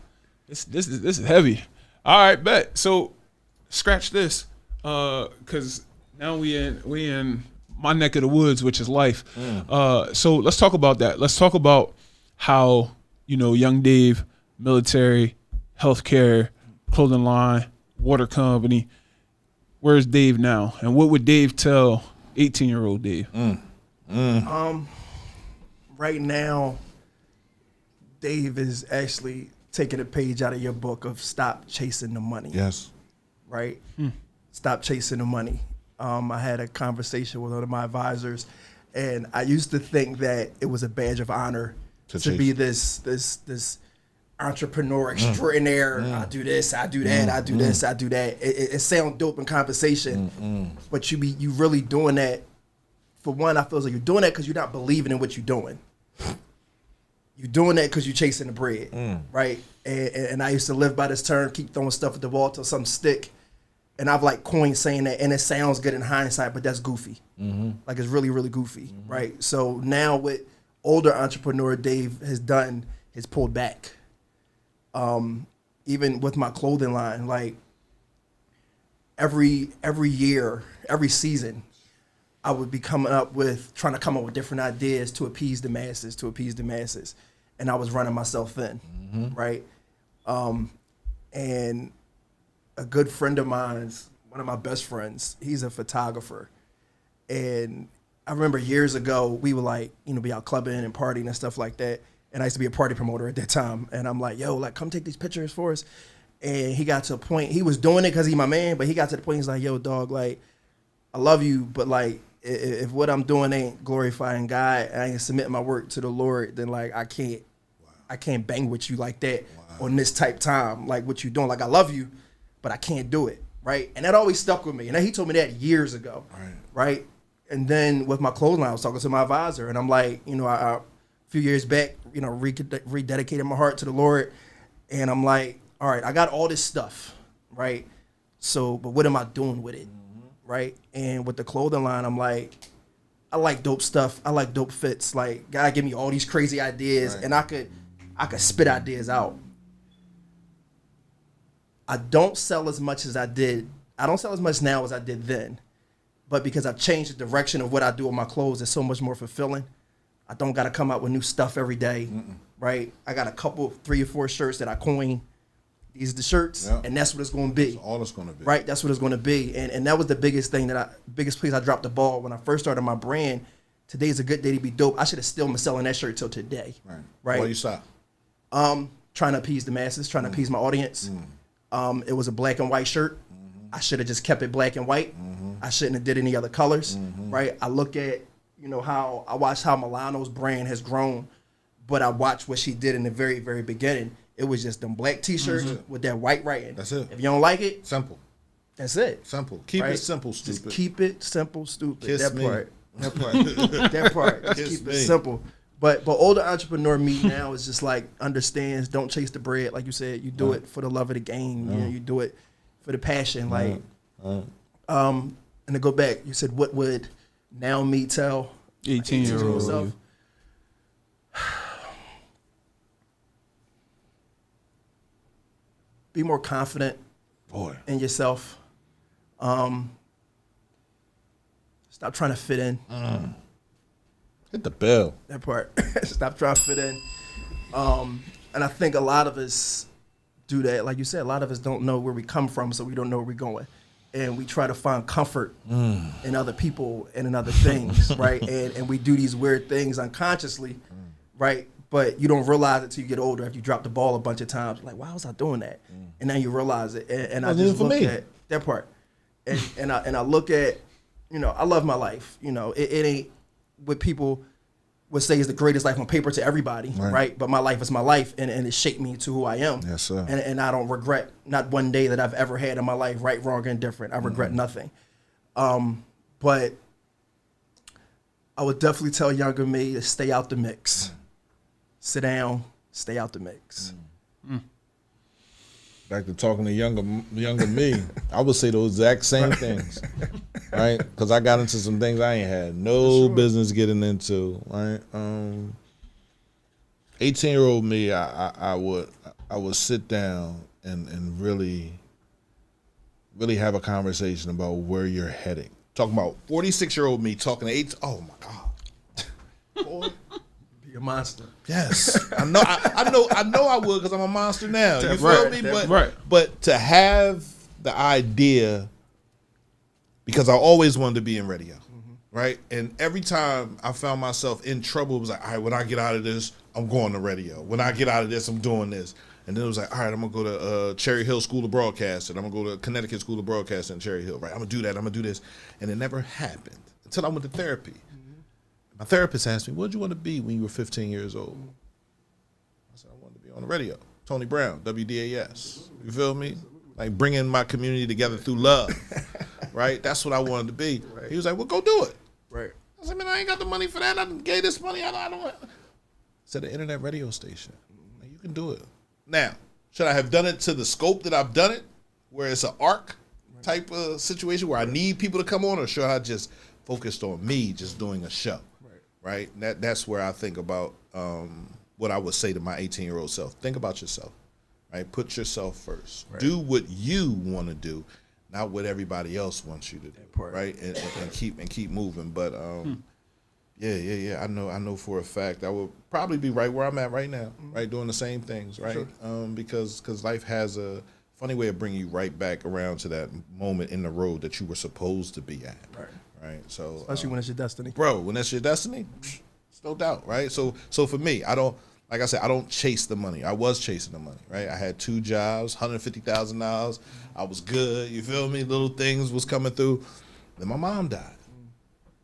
Speaker 2: This is heavy. All right, bet. So scratch this, because now we in my neck of the woods, which is life. So let's talk about that. Let's talk about how young Dave, military, healthcare, clothing line, water company. Where's Dave now? And what would Dave tell 18-year-old Dave?
Speaker 4: Right now, Dave is actually taking a page out of your book of stop chasing the money.
Speaker 3: Yes.
Speaker 4: Right? Stop chasing the money. I had a conversation with one of my advisors, and I used to think that it was a badge of honor to be this entrepreneur extraordinaire. I do this, I do that, I do this, I do that. It sounds dope in conversation, but you really doing that. For one, I feel like you're doing that because you're not believing in what you're doing. You're doing that because you're chasing the bread, right? And I used to live by this term, keep throwing stuff at the wall till something stick. And I've like coined saying that, and it sounds good in hindsight, but that's goofy. Like it's really, really goofy, right? So now what older entrepreneur Dave has done is pulled back. Even with my clothing line, like every year, every season, I would be trying to come up with different ideas to appease the masses. And I was running myself thin, right? And a good friend of mine, one of my best friends, he's a photographer. And I remember years ago, we would like, be out clubbing and partying and stuff like that. And I used to be a party promoter at that time. And I'm like, yo, like, come take these pictures for us. And he got to a point, he was doing it because he's my man, but he got to the point, he's like, yo, dog, like, I love you, but like, if what I'm doing ain't glorifying God and I ain't submitting my work to the Lord, then like, I can't bang with you like that on this type time, like what you doing. Like, I love you, but I can't do it, right? And that always stuck with me. And he told me that years ago, right? And then with my clothing line, I was talking to my advisor, and I'm like, I a few years back, rededicated my heart to the Lord, and I'm like, all right, I got all this stuff, right? So, but what am I doing with it, right? And with the clothing line, I'm like, I like dope stuff. I like dope fits. Like, God give me all these crazy ideas, and I could spit ideas out. I don't sell as much as I did. I don't sell as much now as I did then. But because I've changed the direction of what I do with my clothes, it's so much more fulfilling. I don't got to come out with new stuff every day, right? I got a couple, 3 or 4 shirts that I coin. These are the shirts, and that's what it's going to be.
Speaker 3: That's all it's going to be.
Speaker 4: Right? That's what it's going to be. And that was the biggest thing biggest place I dropped the ball when I first started my brand. Today's a good day to be dope. I should have still been selling that shirt till today. Right?
Speaker 3: Why you stop?
Speaker 4: Trying to appease the masses, trying to appease my audience. It was a black and white shirt. I should have just kept it black and white. I shouldn't have did any other colors, right? I look at, how I watched how Milano's brand has grown, but I watched what she did in the very, very beginning. It was just them black T-shirts with that white writing.
Speaker 3: That's it.
Speaker 4: If you don't like it,
Speaker 3: Simple.
Speaker 4: That's it.
Speaker 3: Simple. Keep it simple, stupid.
Speaker 4: Just keep it simple, stupid.
Speaker 3: Kiss
Speaker 4: that
Speaker 3: me.
Speaker 4: part. That part. That part. Just
Speaker 3: Kiss
Speaker 4: keep
Speaker 3: me.
Speaker 4: it simple. But older entrepreneur me now is just like understands, don't chase the bread. Like you said, you do it for the love of the game. You do it for the passion. Like, and to go back, you said, what would now me tell
Speaker 2: 18-year-old
Speaker 4: myself? Be more confident in yourself. Stop trying to fit in.
Speaker 3: Hit the bell.
Speaker 4: That part. Stop trying to fit in. And I think a lot of us do that. Like you said, a lot of us don't know where we come from, so we don't know where we're going. And we try to find comfort in other people and in other things, right? And we do these weird things unconsciously, right? But you don't realize it till you get older. If you drop the ball a bunch of times, like, why was I doing that? And then you realize it. And I just look at that part. And I look at, I love my life. It ain't what people would say is the greatest life on paper to everybody, right? But my life is my life, and it shaped me to who I am.
Speaker 3: Yes, sir.
Speaker 4: And I don't regret not one day that I've ever had in my life, right, wrong, or indifferent. I regret nothing. But I would definitely tell younger me to stay out the mix. Sit down, stay out the mix.
Speaker 3: Back to talking to younger me, I would say those exact same things, right? Because I got into some things I ain't had no business getting into, right? 18-year-old me, I would sit down and really have a conversation about where you're heading. Talking about 46-year-old me talking to 8. Oh my God, boy.
Speaker 4: Be a monster.
Speaker 3: Yes, I know I would because I'm a monster now. You feel me?
Speaker 2: Right.
Speaker 3: But to have the idea because I always wanted to be in radio, right? And every time I found myself in trouble, it was like, all right, when I get out of this, I'm going to radio. When I get out of this, I'm doing this. And then it was like, all right, I'm going to go to Cherry Hill School of Broadcasting. I'm going to go to Connecticut School of Broadcasting in Cherry Hill, right? I'm going to do that. I'm going to do this. And it never happened until I went to therapy. My therapist asked me, what did you want to be when you were 15 years old? I said, I wanted to be on the radio. Tony Brown, WDAS. You feel me? Like bringing my community together through love, right? That's what I wanted to be. Right. He was like, well, go do it.
Speaker 4: Right.
Speaker 3: I said, man, I ain't got the money for that. I gave this money. I don't. Said an internet radio station. Like, you can do it. Now, should I have done it to the scope that I've done it, where it's an arc type of situation where I need people to come on, or should I just focused on me just doing a show? Right? That's where I think about what I would say to my 18-year-old self. Think about yourself, right? Put yourself first. Right. Do what you want to do, not what everybody else wants you to do, right? And keep moving. But yeah. I know for a fact I will probably be right where I'm at right now, right, doing the same things, right? Sure. Because life has a funny way of bringing you right back around to that moment in the road that you were supposed to be at, right? So
Speaker 4: especially when it's your destiny,
Speaker 3: bro. When that's your destiny, it's no doubt, right? So for me, I don't. Like I said, I don't chase the money. I was chasing the money, right? I had 2 jobs, $150,000. I was good. You feel me? Little things was coming through. Then my mom died.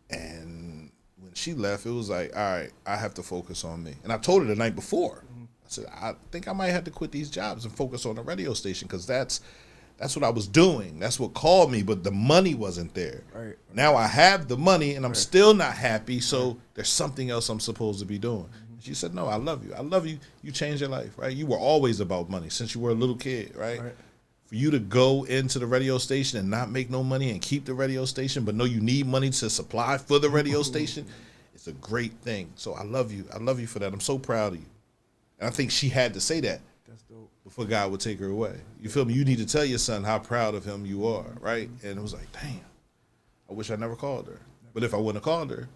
Speaker 3: And when she left, it was like, all right, I have to focus on me. And I told her the night before. I said, I think I might have to quit these jobs and focus on the radio station because that's what I was doing. That's what called me, but the money wasn't there. Right. Now I have the money, and I'm still not happy, so there's something else I'm supposed to be doing. She said, no, I love you. I love you. You changed your life, right? You were always about money since you were a little kid, right? For you to go into the radio station and not make no money and keep the radio station, but know you need money to supply for the radio station, it's a great thing. So I love you. I love you for that. I'm so proud of you. And I think she had to say that. That's dope. Before God would take her away. You feel me? You need to tell your son how proud of him you are, right? And it was like, damn, I wish I never called her. But if I wouldn't have called her,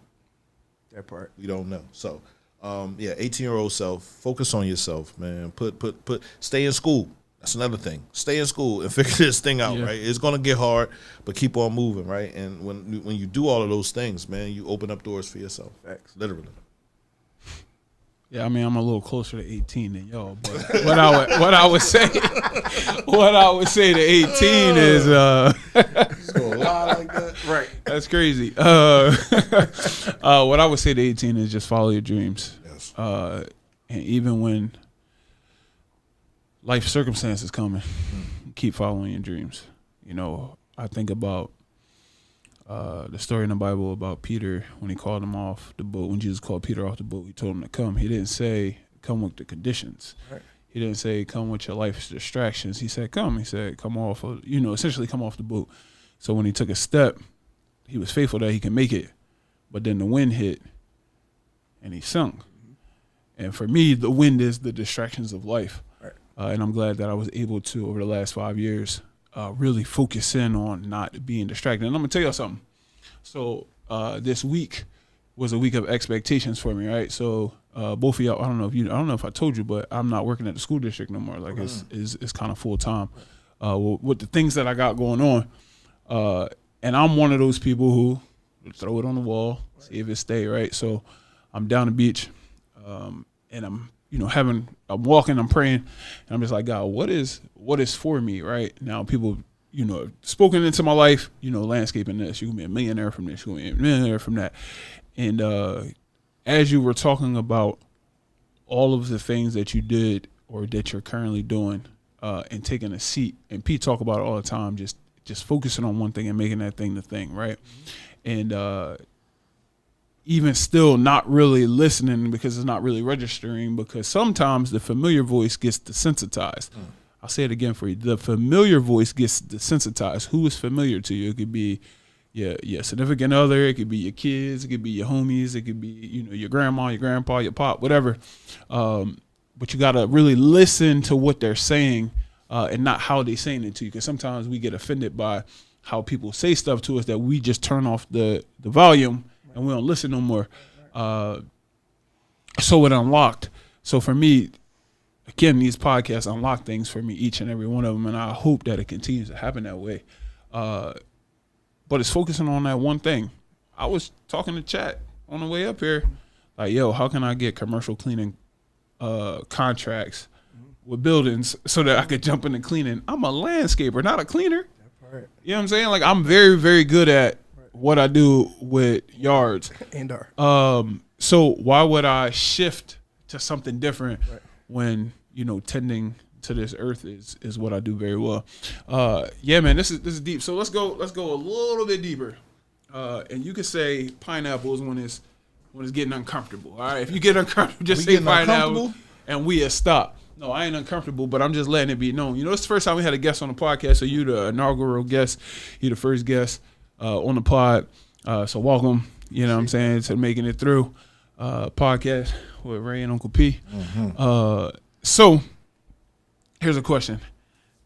Speaker 4: that part,
Speaker 3: we don't know. So 18-year-old self, focus on yourself, man. Stay in school. That's another thing. Stay in school and figure this thing out, right? It's gonna get hard, but keep on moving, right? And when you do all of those things, man, you open up doors for yourself. Facts. Literally.
Speaker 2: Yeah, I mean, I'm a little closer to 18 than y'all, but what I would say to 18 is
Speaker 3: Just go a lot like that,
Speaker 2: right? That's crazy. What I would say to 18 is just follow your dreams. Yes. And even when life circumstances coming, keep following your dreams. You know, I think about the story in the Bible about Peter when he called him off the boat. When Jesus called Peter off the boat, he told him to come. He didn't say, come with the conditions. Right. He didn't say, come with your life's distractions. He said, come. He said, come off, essentially come off the boat. So when he took a step, he was faithful that he can make it. But then the wind hit and he sunk. And for me, the wind is the distractions of life. Right. And I'm glad that I was able to, over the last 5 years, really focus in on not being distracted. And I'm going to tell y'all something. So this week was a week of expectations for me, right? So both of y'all, I don't know if I told you, but I'm not working at the school district no more. Like it's kind of full time with the things that I got going on. And I'm one of those people who throw it on the wall, see if it stay, right? So I'm down the beach, and I'm walking, I'm praying, and I'm just like, God, what is for me right now? People, spoken into my life, landscaping this, you're gonna be a millionaire from this, you're gonna be a millionaire from that. And as you were talking about all of the things that you did or that you're currently doing, and taking a seat, and Pete talk about it all the time, just focusing on one thing and making that thing the thing, right? And even still not really listening because it's not really registering, because sometimes the familiar voice gets desensitized. I'll say it again for you. The familiar voice gets desensitized. Who is familiar to you? It could be your significant other. It could be your kids. It could be your homies. It could be, your grandma, your grandpa, your pop, whatever. But you got to really listen to what they're saying and not how they're saying it to you, because sometimes we get offended by how people say stuff to us that we just turn off the volume and we don't listen no more. So it unlocked. So for me, again, these podcasts unlock things for me, each and every one of them, and I hope that it continues to happen that way. But it's focusing on that one thing. I was talking to Chat on the way up here, like, yo, how can I get commercial cleaning contracts with buildings so that I could jump into cleaning? I'm a landscaper, not a cleaner.
Speaker 4: Right.
Speaker 2: You know what I'm saying? Like, I'm very, very good at what I do with yards.
Speaker 4: And
Speaker 2: So why would I shift to something different when, you know, tending to this earth is what I do very well. Yeah, man, this is deep. So let's go a little bit deeper. And you could say pineapples when it's getting uncomfortable. All right, if you get uncomfortable, just say pineapple, and we stop. No, I ain't uncomfortable, but I'm just letting it be known. You know, it's the first time we had a guest on the podcast, so you the inaugural guest, you the first guest on the pod. So welcome. You know what I'm saying, to Making It Through podcast with Ray and Uncle P. So here's a question.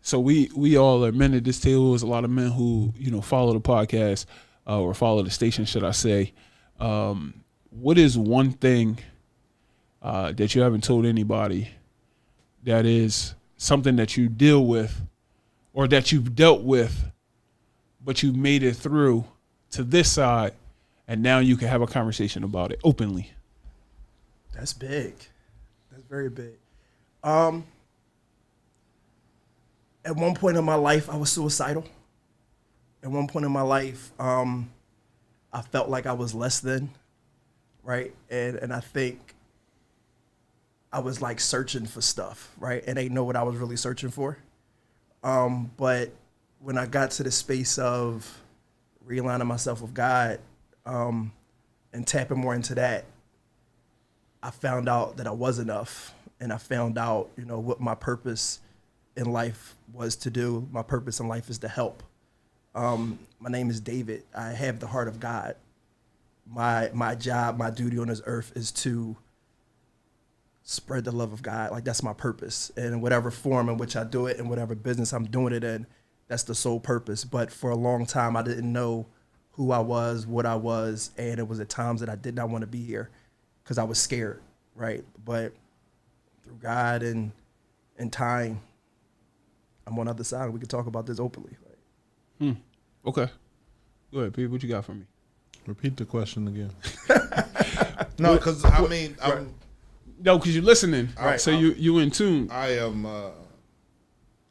Speaker 2: So we all are men at this table. There's a lot of men who, you know, follow the podcast or follow the station, should I say. What is one thing that you haven't told anybody that is something that you deal with or that you've dealt with, but you made it through to this side, and now you can have a conversation about it openly?
Speaker 4: That's big. That's very big. At one point in my life, I was suicidal. At one point in my life, I felt like I was less than, right? And I think I was like searching for stuff, right? And ain't know what I was really searching for. But when I got to the space of realigning myself with God and tapping more into that, I found out that I was enough. And I found out, you know, what my purpose in life was to do. My purpose in life is to help. My name is David. I have the heart of God. My job, my duty on this earth is to spread the love of God. Like, that's my purpose. And in whatever form in which I do it, in whatever business I'm doing it in, that's the sole purpose. But for a long time, I didn't know who I was, what I was, and it was at times that I did not want to be here because I was scared, right? But through God and time, I'm on the other side. We can talk about this openly.
Speaker 2: Okay. Go ahead, Pete. What you got for me?
Speaker 3: Repeat the question again. No, because I mean,
Speaker 2: No, because you're listening.
Speaker 3: Right.
Speaker 2: So you in tune.
Speaker 3: I am. Go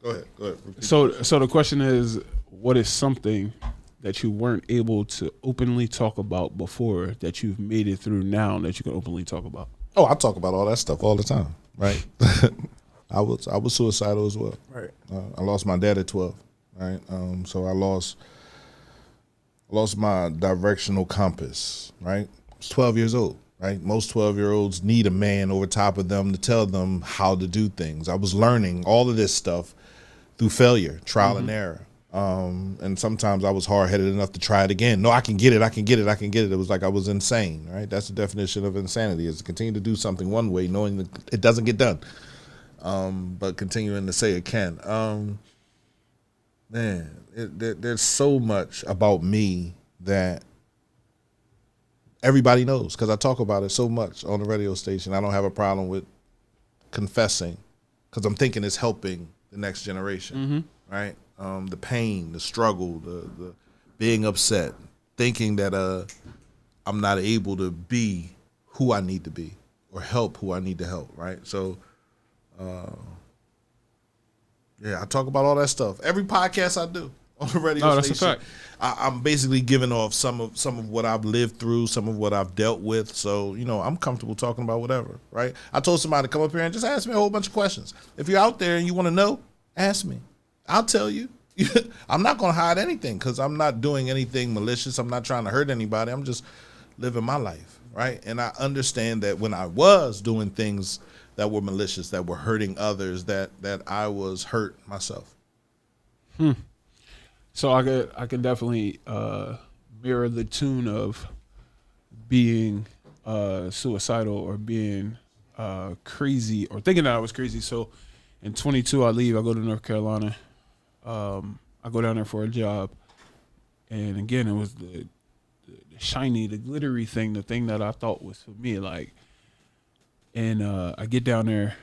Speaker 3: ahead. Repeat
Speaker 2: So the question is, what is something that you weren't able to openly talk about before that you've made it through now that you can openly talk about?
Speaker 3: Oh, I talk about all that stuff all the time, right? I was suicidal as well.
Speaker 4: Right.
Speaker 3: I lost my dad at 12, right? So I lost my directional compass, right? I was 12 years old, right? Most 12-year-olds need a man over top of them to tell them how to do things. I was learning all of this stuff through failure, trial and error. And sometimes I was hard-headed enough to try it again. No, I can get it. It was like I was insane, right? That's the definition of insanity, is to continue to do something one way, knowing that it doesn't get done, but continuing to say it can. There's so much about me that everybody knows because I talk about it so much on the radio station. I don't have a problem with confessing because I'm thinking it's helping the next generation, right? The pain, the struggle, the being upset, thinking that I'm not able to be who I need to be or help who I need to help, right? So, I talk about all that stuff. Every podcast I do on the radio station.
Speaker 2: That's a fact.
Speaker 3: I'm basically giving off some of what I've lived through, some of what I've dealt with. So, I'm comfortable talking about whatever, right? I told somebody to come up here and just ask me a whole bunch of questions. If you're out there and you want to know, ask me. I'll tell you. I'm not going to hide anything because I'm not doing anything malicious. I'm not trying to hurt anybody. I'm just living my life, right? And I understand that when I was doing things that were malicious, that were hurting others, that I was hurt myself.
Speaker 2: So I could definitely mirror the tune of being suicidal or being crazy or thinking that I was crazy. So in 22, I leave. I go to North Carolina. I go down there for a job, and again, it was the shiny, the glittery thing, the thing that I thought was for me. Like, and I get down there,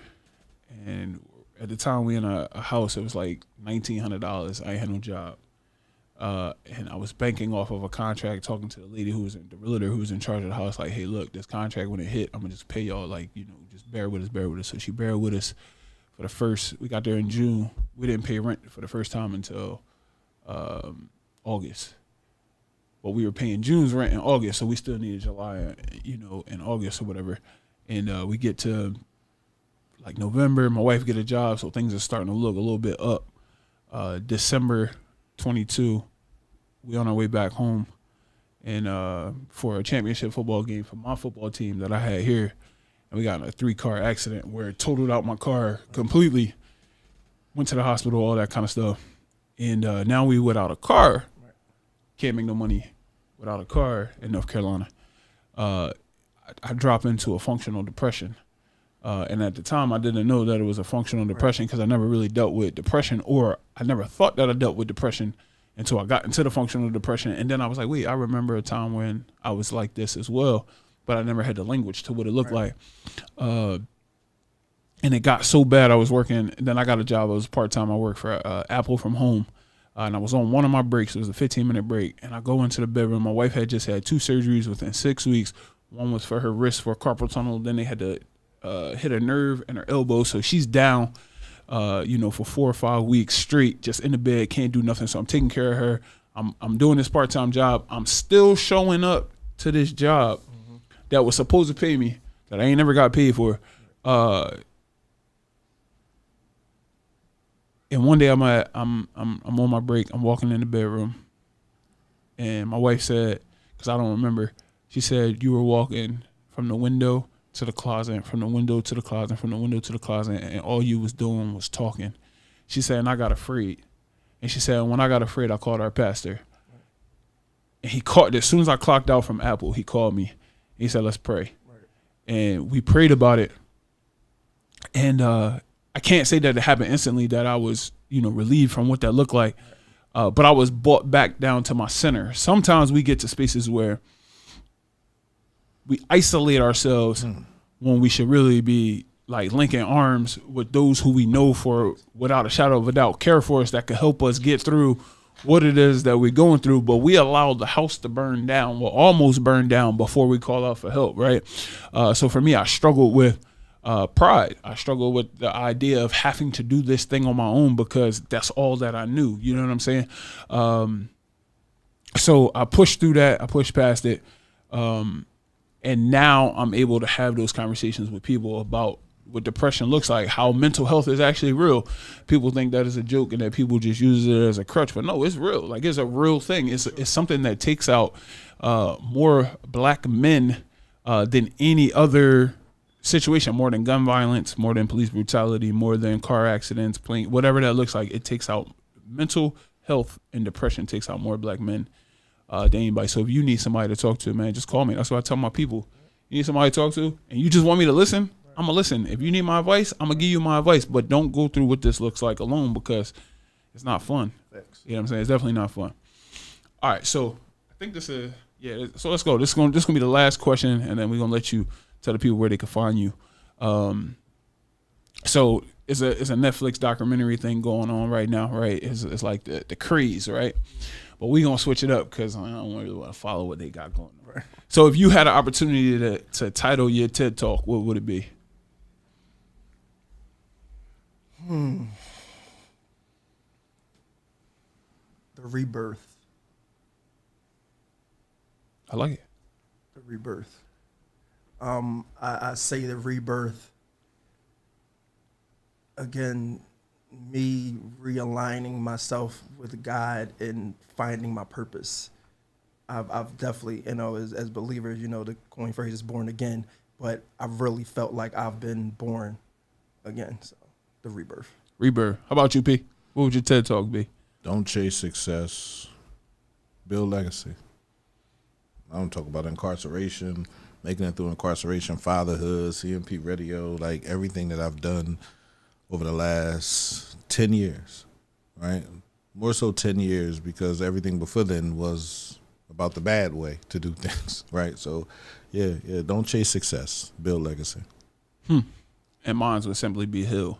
Speaker 2: and at the time we in a house. It was like $1,900. I ain't had no job, and I was banking off of a contract. Talking to the lady the realtor who was in charge of the house. Like, hey, look, this contract when it hit, I'm gonna just pay y'all. Like, just bear with us. So she bear with us for the first. We got there in June. We didn't pay rent for the first time until August. But we were paying June's rent in August, so we still needed July, in August or whatever. And we get to like November, my wife get a job, so things are starting to look a little bit up. December 22, we on our way back home, and for a championship football game for my football team that I had here, and we got in a 3-car accident where it totaled out my car completely. Went to the hospital, all that kind of stuff, and now we without a car. Can't make no money without a car in North Carolina. I drop into a functional depression. And at the time, I didn't know that it was a functional depression because I never really dealt with depression, or I never thought that I dealt with depression until I got into the functional depression. And then I was like, wait, I remember a time when I was like this as well, but I never had the language to what it looked like. And it got so bad I was working. And then I got a job. I was part-time. I worked for Apple from home. And I was on one of my breaks. It was a 15-minute break. And I go into the bedroom. My wife had just had 2 surgeries within 6 weeks. One was for her wrist for carpal tunnel. Then they had to hit a nerve in her elbow. So she's down, for 4 or 5 weeks straight, just in the bed, can't do nothing. So I'm taking care of her. I'm doing this part-time job. I'm still showing up to this job that was supposed to pay me, that I ain't never got paid for. And one day I'm on my break. I'm walking in the bedroom, and my wife said, because I don't remember, she said, you were walking from the window to the closet, from the window to the closet, from the window to the closet, and all you was doing was talking. She said, and I got afraid. And she said, when I got afraid, I called our pastor. And he called, as soon as I clocked out from Apple, he called me. He said, let's pray. And we prayed about it. And I can't say that it happened instantly, that I was, relieved from what that looked like. But I was brought back down to my center. Sometimes we get to spaces where we isolate ourselves when we should really be like linking arms with those who we know for, without a shadow of a doubt, care for us, that could help us get through what it is that we're going through. But we allowed the house to burn down, well, almost burn down, before we call out for help, right? So for me, I struggled with pride. I struggled with the idea of having to do this thing on my own because that's all that I knew. You know what I'm saying? So I pushed through that. I pushed past it. And now I'm able to have those conversations with people about what depression looks like, how mental health is actually real. People think that is a joke and that people just use it as a crutch, but no, it's real. Like, it's a real thing. It's something that takes out more black men than any other situation, more than gun violence, more than police brutality, more than car accidents, plane, whatever that looks like. It takes out mental health, and depression takes out more black men than anybody. So if you need somebody to talk to, man, just call me. That's what I tell my people. You need somebody to talk to, and you just want me to listen, I'm going to listen. If you need my advice, I'm going to give you my advice. But don't go through what this looks like alone, because it's not fun.
Speaker 4: Thanks.
Speaker 2: You know what I'm saying? It's definitely not fun. All right, so I think this is, so let's go. This is going to be the last question, and then we're going to let you tell the people where they can find you. So it's a Netflix documentary thing going on right now, right? It's like the craze, right? But we're going to switch it up because I don't really want to follow what they got going on. Right. So if you had an opportunity to title your TED Talk, what would it be?
Speaker 4: The rebirth.
Speaker 2: I like it.
Speaker 4: The rebirth. I say the rebirth, again, me realigning myself with God and finding my purpose. I've definitely, as believers, the coin phrase is born again, but I've really felt like I've been born again. So the rebirth.
Speaker 2: Rebirth. How about you, P? What would your TED Talk be?
Speaker 3: Don't chase success. Build legacy. I don't talk about incarceration, making it through incarceration, fatherhood, CMP radio, like everything that I've done over the last 10 years, right? More so 10 years, because everything before then was about the bad way to do things, right? So, yeah, don't chase success. Build legacy.
Speaker 2: And mine would simply be heal.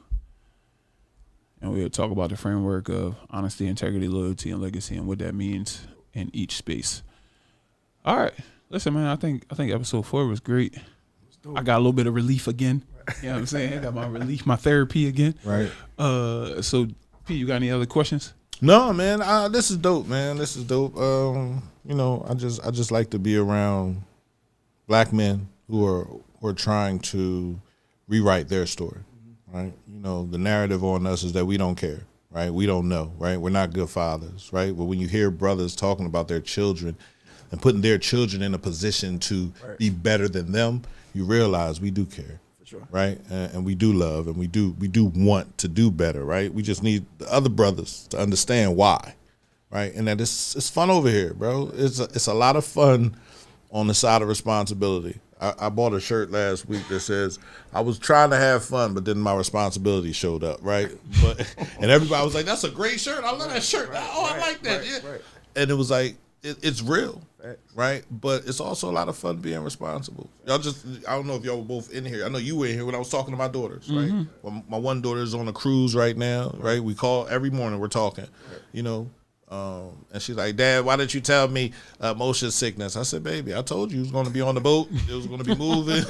Speaker 2: and we'll talk about the framework of honesty, integrity, loyalty, and legacy, and what that means in each space. All right, listen, man. I think episode 4 was great. I got a little bit of relief again. You know what I'm saying? I got my relief, my therapy again.
Speaker 3: Right.
Speaker 2: So, P, you got any other questions?
Speaker 3: No, man. This is dope, man. This is dope. You know, I just like to be around black men who are trying to rewrite their story. Right. You know, the narrative on us is that we don't care. Right. We don't know. Right. We're not good fathers. Right. But when you hear brothers talking about their children and putting their children in a position to be better than them, you realize we do care. For sure. Right. And we do love, and we do want to do better. Right. We just need the other brothers to understand why. Right. And that it's fun over here, bro. It's a lot of fun on the side of responsibility. I bought a shirt last week that says, I was trying to have fun, but then my responsibility showed up, right? And everybody was like, that's a great shirt. I love that shirt. I like that. Right. And it was like, it's real, right? But it's also a lot of fun being responsible. I don't know if y'all were both in here. I know you were in here when I was talking to my daughters, right? Well, my one daughter is on a cruise right now, right? We call every morning, we're talking, you know. And she's like, Dad, why didn't you tell me motion sickness? I said, baby, I told you it was going to be on the boat. It was going to be moving.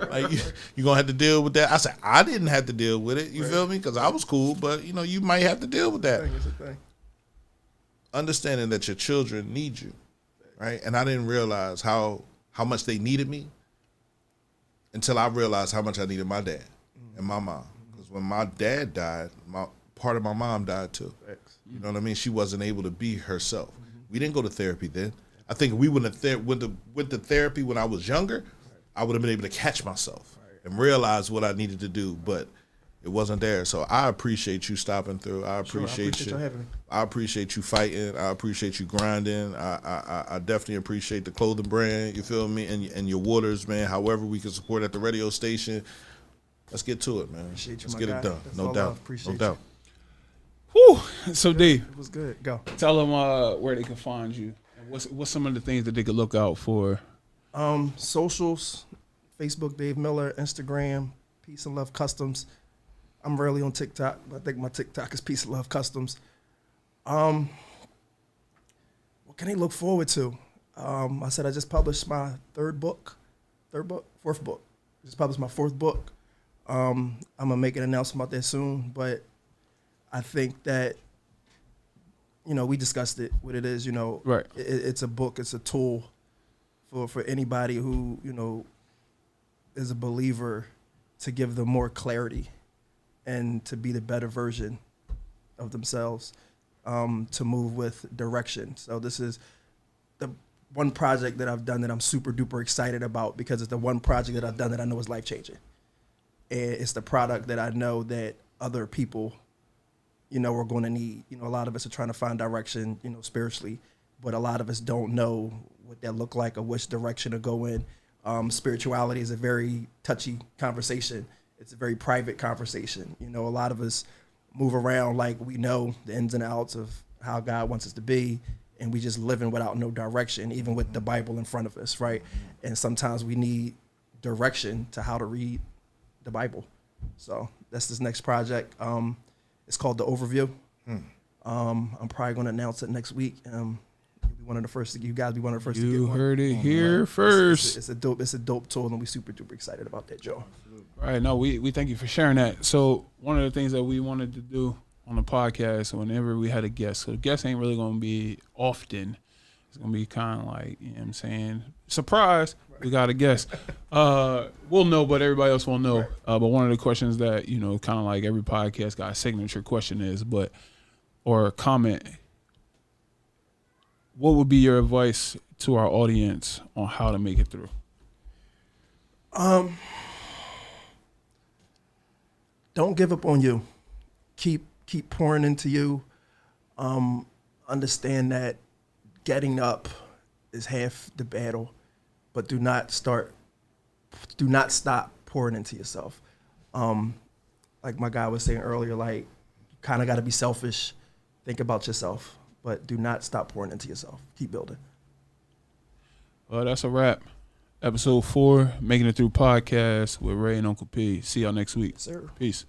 Speaker 3: Like, you're going to have to deal with that. I said, I didn't have to deal with it. You feel me? Because I was cool, but, you know, you might have to deal with that.
Speaker 4: It's a thing.
Speaker 3: Understanding that your children need you, right? And I didn't realize how much they needed me until I realized how much I needed my dad and my mom. Because when my dad died, part of my mom died too. You know what I mean? She wasn't able to be herself. We didn't go to therapy then. I think if we went to therapy when I was younger, I would have been able to catch myself and realize what I needed to do, but it wasn't there. So I appreciate you stopping through. I appreciate you having me. I appreciate you fighting. I appreciate you grinding. I definitely appreciate the clothing brand, you feel me, and your waters, man. However we can support at the radio station. Let's get to it, man. Let's get it done. No doubt. No doubt.
Speaker 2: Whew. So, Dave,
Speaker 4: it was good. Go.
Speaker 2: Tell them where they can find you. And what's some of the things that they could look out for?
Speaker 4: Socials, Facebook, Dave Miller, Instagram, Peace and Love Customs. I'm rarely on TikTok, but I think my TikTok is Peace and Love Customs. What can they look forward to? I said I just published my fourth book. Just published my 4th book. I'm gonna make an announcement about that soon, but I think that, you know, we discussed it, what it is, you know.
Speaker 2: Right.
Speaker 4: It's a book, it's a tool for anybody who, you know, is a believer, to give them more clarity and to be the better version of themselves, to move with direction. So this is the one project that I've done that I'm super duper excited about, because it's the one project that I've done that I know is life changing. And it's the product that I know that other people, you know, we're going to need. You know, a lot of us are trying to find direction, you know, spiritually, but a lot of us don't know what that look like or which direction to go in. Spirituality is a very touchy conversation. It's a very private conversation. You know, a lot of us move around like we know the ins and outs of how God wants us to be, and we just living without no direction, even with the Bible in front of us, right? And sometimes we need direction to how to read the Bible. So that's this next project. It's called The Overview. I'm probably going to announce it next week. You'll be one of the first. You guys be one of the first to get one.
Speaker 2: You heard it here first.
Speaker 4: It's a dope tool, and we super duper excited about that, Joe.
Speaker 2: Right. No, we thank you for sharing that. So one of the things that we wanted to do on the podcast, whenever we had a guest, so the guest ain't really going to be often. It's going to be kind of like, you know what I'm saying, surprise, we got a guest. We'll know, but everybody else won't know. But one of the questions that, you know, kind of like every podcast got a signature question is, or a comment, what would be your advice to our audience on how to make it through?
Speaker 4: Don't give up on you. Keep pouring into you. Understand that getting up is half the battle, but do not stop pouring into yourself. Like my guy was saying earlier, like, you kind of got to be selfish, think about yourself, but do not stop pouring into yourself. Keep building.
Speaker 2: Well, that's a wrap. Episode 4, Making It Through podcast with Ray and Uncle P. See y'all next week.
Speaker 4: Sir.
Speaker 2: Peace.